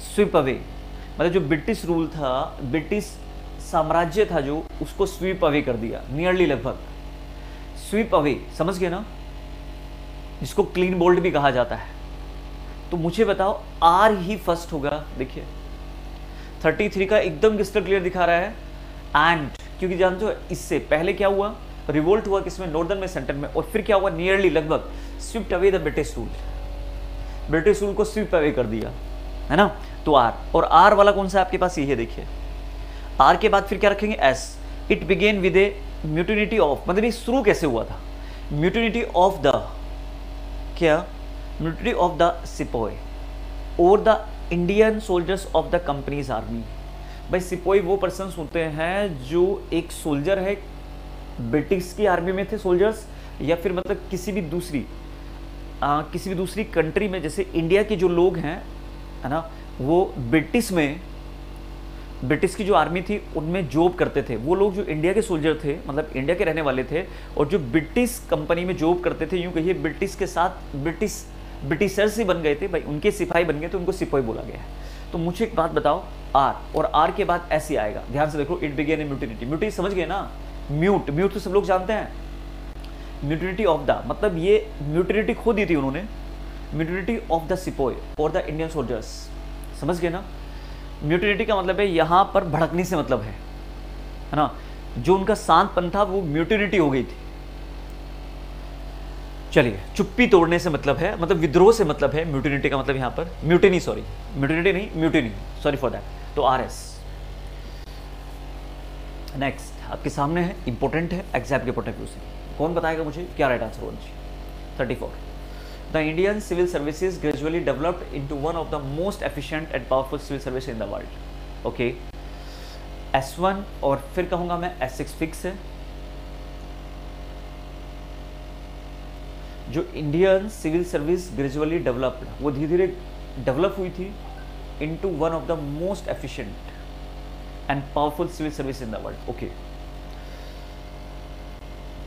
sweep away मतलब जो ब्रिटिश रूल था, ब्रिटिश साम्राज्य था जो, उसको स्वीप अवे कर दिया, नियरली लगभग स्वीप अवे, समझ गए ना, जिसको क्लीन बोल्ड भी कहा जाता है। तो मुझे बताओ आर ही फर्स्ट होगा। देखिए 33 का एकदम क्रिस्टल क्लियर दिखा रहा है, एंड क्योंकि जानते हो इससे पहले क्या हुआ, रिवोल्ट हुआ किसमें, नॉर्दर्न में, सेंटर में, और फिर क्या हुआ, नियरली लगभग swept away the British rule, British rule को स्वीप अवे कर दिया, है ना। तो आर, और आर वाला कौन सा आपके पास, ये है देखिए। आर के बाद फिर क्या रखेंगे, S. It began with a mutiny of, मतलब ये शुरू कैसे हुआ था, म्यूटिनिटी ऑफ द, क्या, म्यूटिनिटी ऑफ द सिपोय और the Indian soldiers of the companies army. भाई सिपोई वो पर्सन होते हैं जो एक सोल्जर है ब्रिटिश की आर्मी में थे सोल्जर्स, या फिर मतलब किसी भी दूसरी कंट्री में, जैसे इंडिया के जो लोग हैं, है ना, वो ब्रिटिश की जो आर्मी थी उनमें जॉब करते थे। वो लोग जो इंडिया के सोल्जर थे, मतलब इंडिया के रहने वाले थे, और जो ब्रिटिश कंपनी में जॉब करते थे, यूँ कहिए ब्रिटिश के साथ ब्रिटिशर्स ही बन गए थे भाई, उनके सिपाही बन गए, तो उनको सिपाही बोला गया है। तो मुझे एक बात बताओ, आर, और आर के बाद एस ही आएगा, ध्यान से देखो, इट बिगेन ए म्यूटिनिटी। म्यूटिनिटी समझ गए ना, म्यूट तो सब लोग जानते हैं, म्यूटिनिटी ऑफ द, मतलब ये म्यूटिनिटी खो दी थी उन्होंने, म्यूटिनिटी ऑफ द सिपाही और द इंडियन सोल्जर्स, समझ गए ना। म्यूटिनिटी का मतलब है यहाँ पर भड़कने से मतलब है ना, जो उनका शांतपन था वो म्यूटिनिटी हो गई थी। चलिए, चुप्पी तोड़ने से मतलब है, मतलब विद्रोह से मतलब है म्यूटिनिटी का मतलब यहाँ पर, म्यूटिनी सॉरी फॉर दैट, तो आर एस। नेक्स्ट आपके सामने है, इंपॉर्टेंट है एग्जाम के पॉइंट ऑफ व्यू से, कौन बताएगा मुझे क्या राइट आंसर होना चाहिए। 34, the Indian civil services gradually developed into one of the most efficient and powerful civil service in the world. Okay, S1 और फिर कहूंगा मैं S6 फिक्स है। जो Indian civil service gradually developed, वो धीरे धीरे डेवलप हुई थी into one of the most efficient and powerful civil service in the world. Okay,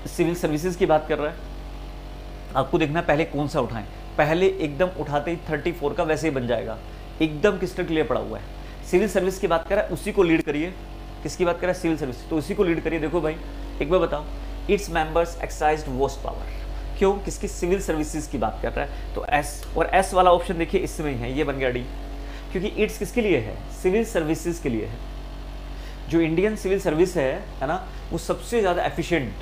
civil services की बात कर रहा है, आपको देखना पहले कौन सा उठाएं। पहले एकदम उठाते ही 34 का वैसे ही बन जाएगा, एकदम क्रिस्टल क्लियर पड़ा हुआ है। सिविल सर्विस की बात कर रहा है, उसी को लीड करिए। किसकी बात कर रहा है? सिविल सर्विस, तो उसी को लीड करिए। देखो भाई, एक बार बताओ, इट्स मेंबर्स एक्सरसाइज्ड वोस्ट पावर, क्यों? किसकी? सिविल सर्विसेज की बात कर रहा है, तो एस, और एस वाला ऑप्शन देखिए इसमें ही है, ये बन गया डी, क्योंकि इट्स किसके लिए है? सिविल सर्विसेज के लिए है। जो इंडियन सिविल सर्विस है ना, वो सबसे ज़्यादा एफिशिएंट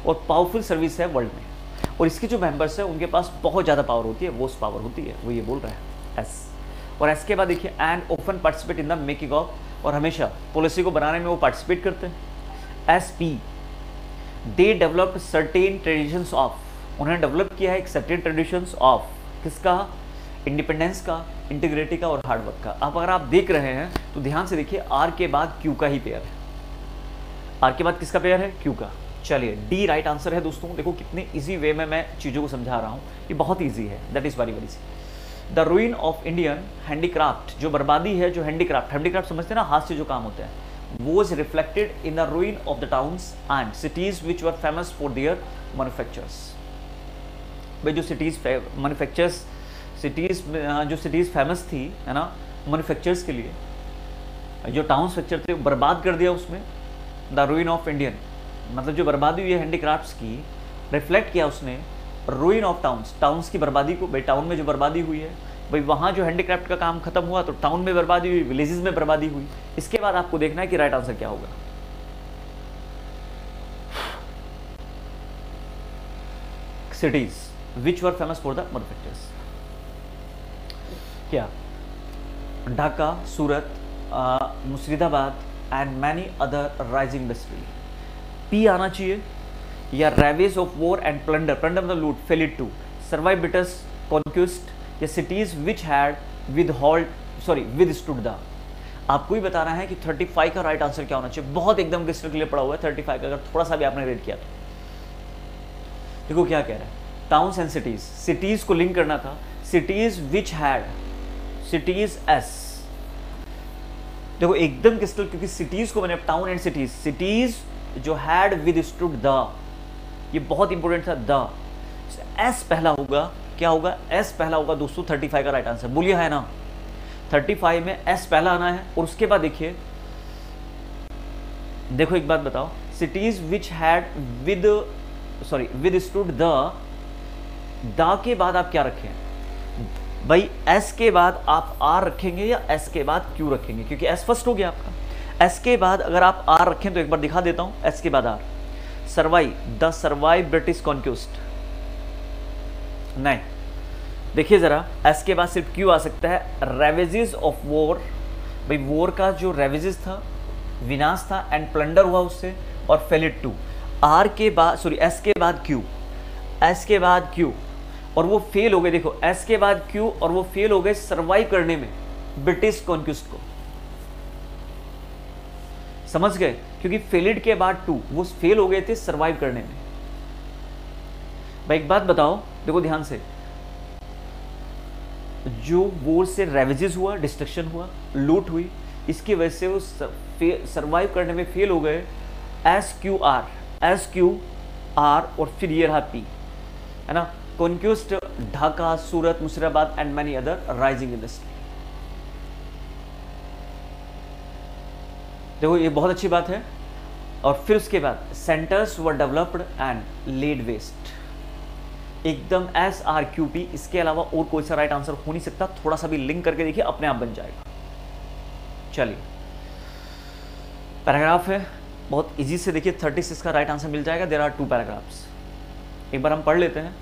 और पावरफुल सर्विस है वर्ल्ड में, और इसके जो मेंबर्स है उनके पास बहुत ज़्यादा पावर होती है, वोस्ट पावर होती है, वो ये बोल रहा है एस। और एस के बाद देखिए, and often participate in the making of, और हमेशा पॉलिसी को बनाने में वो पार्टिसिपेट करते हैं। S P, they developed certain traditions of, उन्होंने डेवलप किया है एक सर्टेन ट्रेडिशंस ऑफ, किसका? इंडिपेंडेंस का, इंटीग्रिटी का और हार्डवर्क का। अब अगर आप देख रहे हैं तो ध्यान से देखिए, आर के बाद क्यू का ही पेयर है, आर के बाद किसका पेयर है? क्यू का। चलिए, डी राइट आंसर है दोस्तों। देखो कितने इजी वे में मैं चीज़ों को समझा रहा हूँ, ये बहुत इजी है, that is very very C. The ruin of Indian handicraft, जो बर्बादी है, जो हैंडीक्राफ्ट समझते हैं ना, हाथ से जो काम होते हैं, was reflected in the ruin of the towns and cities which were famous for their manufactures। भाई जो सिटीज़ फेमस थी, है ना, मैन्युफैक्चर्स के लिए, जो टाउन स्ट्रक्चर थे बर्बाद कर दिया उसमें। द रूइन ऑफ इंडियन मतलब जो बर्बादी हुई है हैंडीक्राफ्ट्स की, रिफ्लेक्ट किया उसने रूइन ऑफ टाउन्स की बर्बादी को। भाई टाउन में जो बर्बादी हुई है, भाई वहाँ जो हैंडीक्राफ्ट का काम खत्म हुआ तो टाउन में बर्बादी हुई, विलेजेस में बर्बादी हुई। इसके बाद आपको देखना है कि राइट आंसर क्या होगा। Cities which were famous for the manufactures, क्या? Dhaka, Surat, Murshidabad and many other rising industry. P आना चाहिए, या ravages of war and plunder, plunder मतलब लूट, fail it to survive British conquest, या cities which had withstood the. आपको ही बताना है कि 35 का राइट आंसर क्या होना चाहिए। बहुत एकदम क्रिस्टल क्लियर पड़ा हुआ है 35 का, अगर थोड़ा सा भी आपने रेड किया तो। देखो क्या कह रहा है, टाउन्स एंड सिटीज को लिंक करना था, cities which had, cities S. देखो एकदम क्रिस्टल, क्योंकि सिटीज को मैंने टाउन एंड सिटीज जो हैड विदस्टूड द, ये बहुत इंपॉर्टेंट था, द एस पहला होगा। क्या होगा? एस पहला होगा दोस्तों। 35 का राइट आंसर बोलिए, है ना? 35 में एस पहला आना है, और उसके बाद देखिए, देखो एक बात बताओ, cities which had withstood the के बाद आप क्या रखें भाई? एस के बाद आप आर रखेंगे या एस के बाद क्यू रखेंगे? क्योंकि एस फर्स्ट हो गया आपका। एस के बाद अगर आप आर रखें तो एक बार दिखा देता हूं, एस के बाद आर, सर्वाइव ब्रिटिश कॉन्क्विस्ट, नहीं, देखिए जरा, एस के बाद सिर्फ क्यू आ सकता है, रेवेजेस ऑफ वॉर। भाई वॉर का जो रेवेजेस था, विनाश था, एंड प्लंडर हुआ उससे, और फेल इट टू। आर के बाद एस के बाद क्यू, एस के बाद क्यू, और वो फेल हो गए। देखो एस के बाद क्यू, और वो फेल हो गए सर्वाइव करने में ब्रिटिश कॉन्क्विस्ट को। समझ गए? क्योंकि फेलिड के बाद टू, वो फेल हो गए थे सर्वाइव करने में। भाई एक बात बताओ, देखो ध्यान से, जो वॉर से रेवेजेस हुआ, डिस्ट्रक्शन हुआ, लूट हुई, इसकी वजह से वो सर्वाइव करने में फेल हो गए। SQR और फिर ये रहा P, है ना, conquest Dhaka, Surat, Murshidabad and many other rising industry. देखो ये बहुत अच्छी बात है। और फिर उसके बाद centres were developed and laid waste, एकदम SRQP, इसके अलावा और कोई सा राइट आंसर हो नहीं सकता। थोड़ा सा भी लिंक करके देखिए, अपने आप बन जाएगा। चलिए पैराग्राफ है, बहुत इजी से देखिए, 36 का राइट आंसर मिल जाएगा। देयर आर 2 पैराग्राफ्स, एक बार हम पढ़ लेते हैं।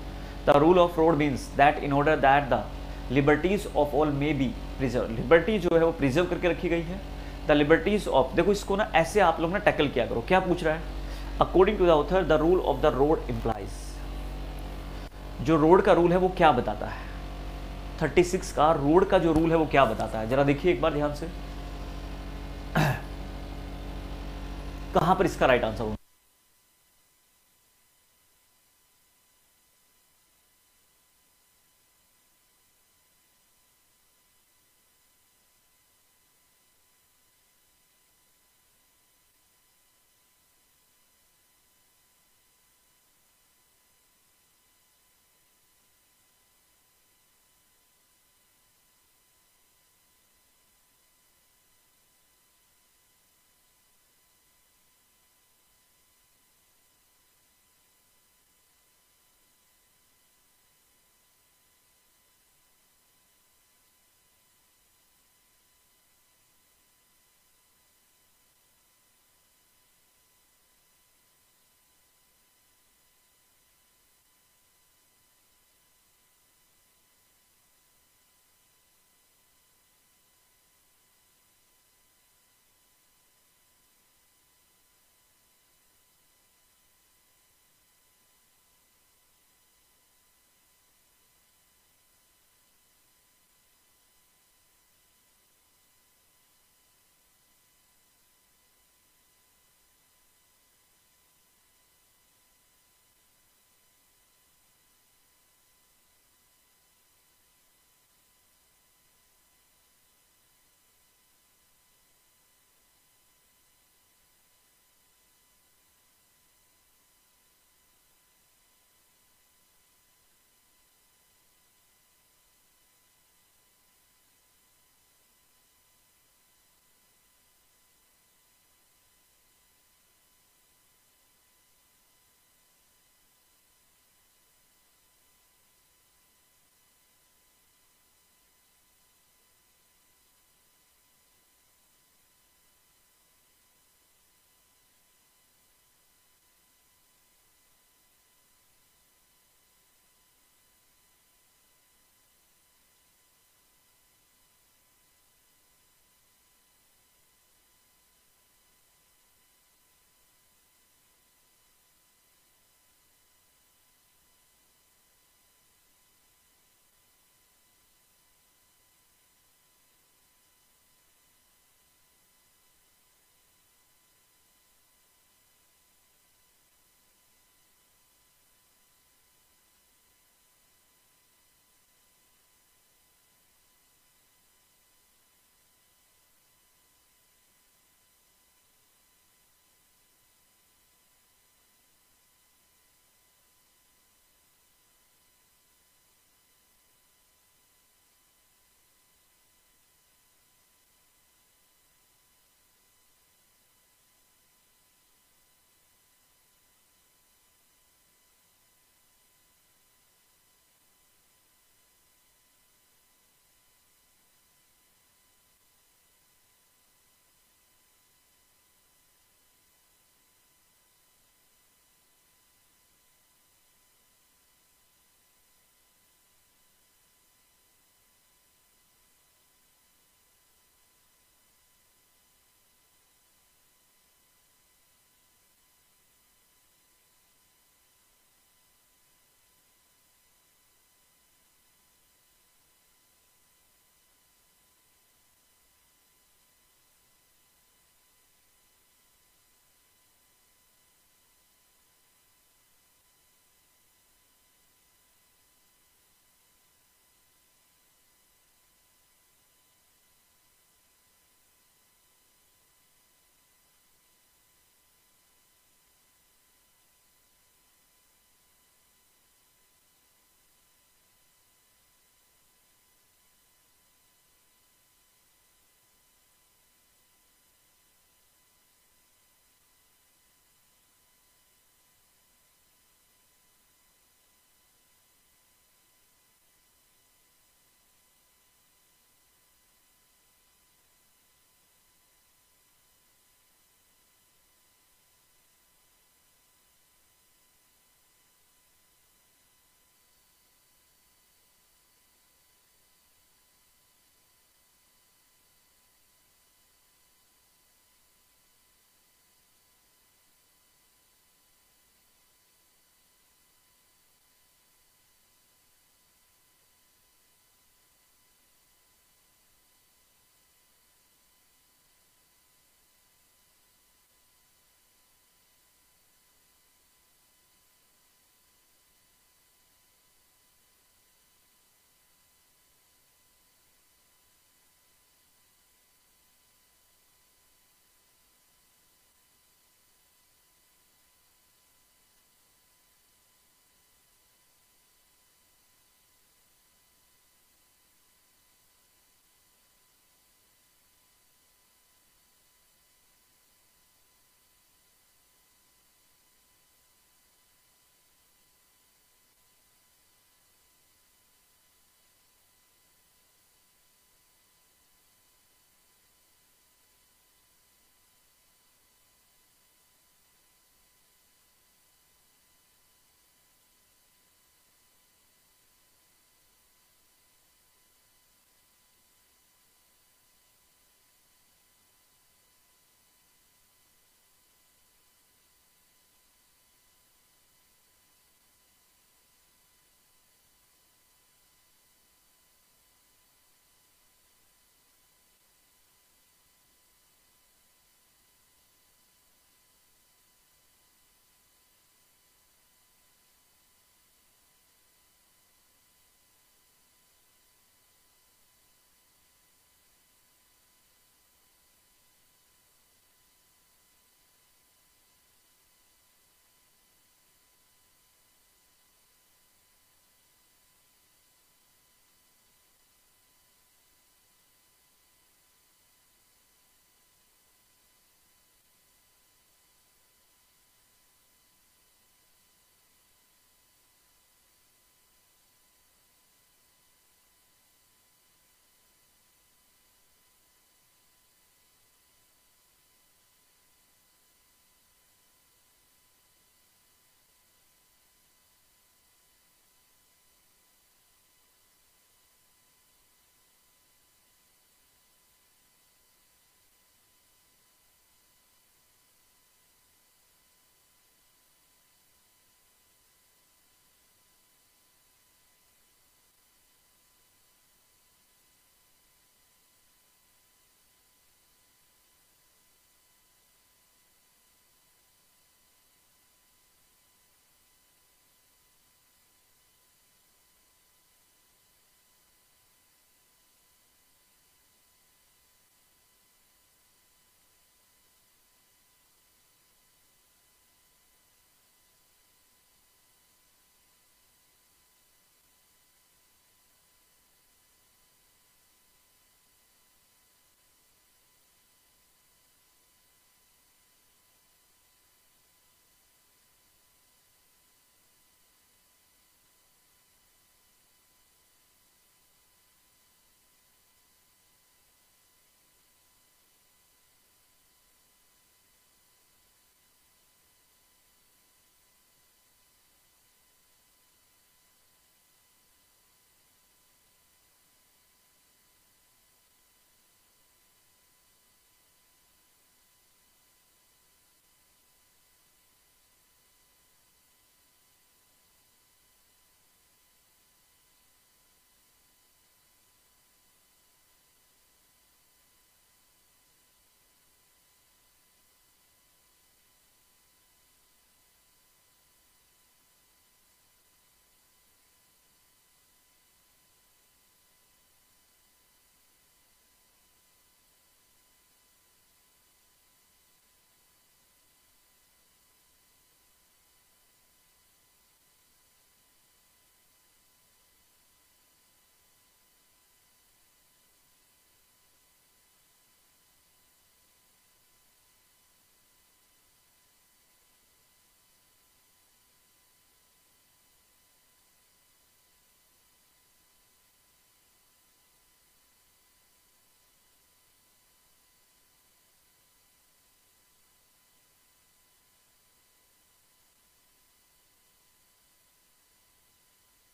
The rule of road means that in order that the liberties of all may be preserve, liberty जो है वो प्रिजर्व करके रखी गई है। द लिबर्टीज ऑफ, देखो इसको ना ऐसे आप लोग ना टैकल किया करो। क्या पूछ रहा है? According to the author the rule of the road implies, जो रोड का रूल है वो क्या बताता है? 36 का रोड का जो रूल है वो क्या बताता है, जरा देखिए एक बार ध्यान से। कहां पर इसका राइट आंसर होगा?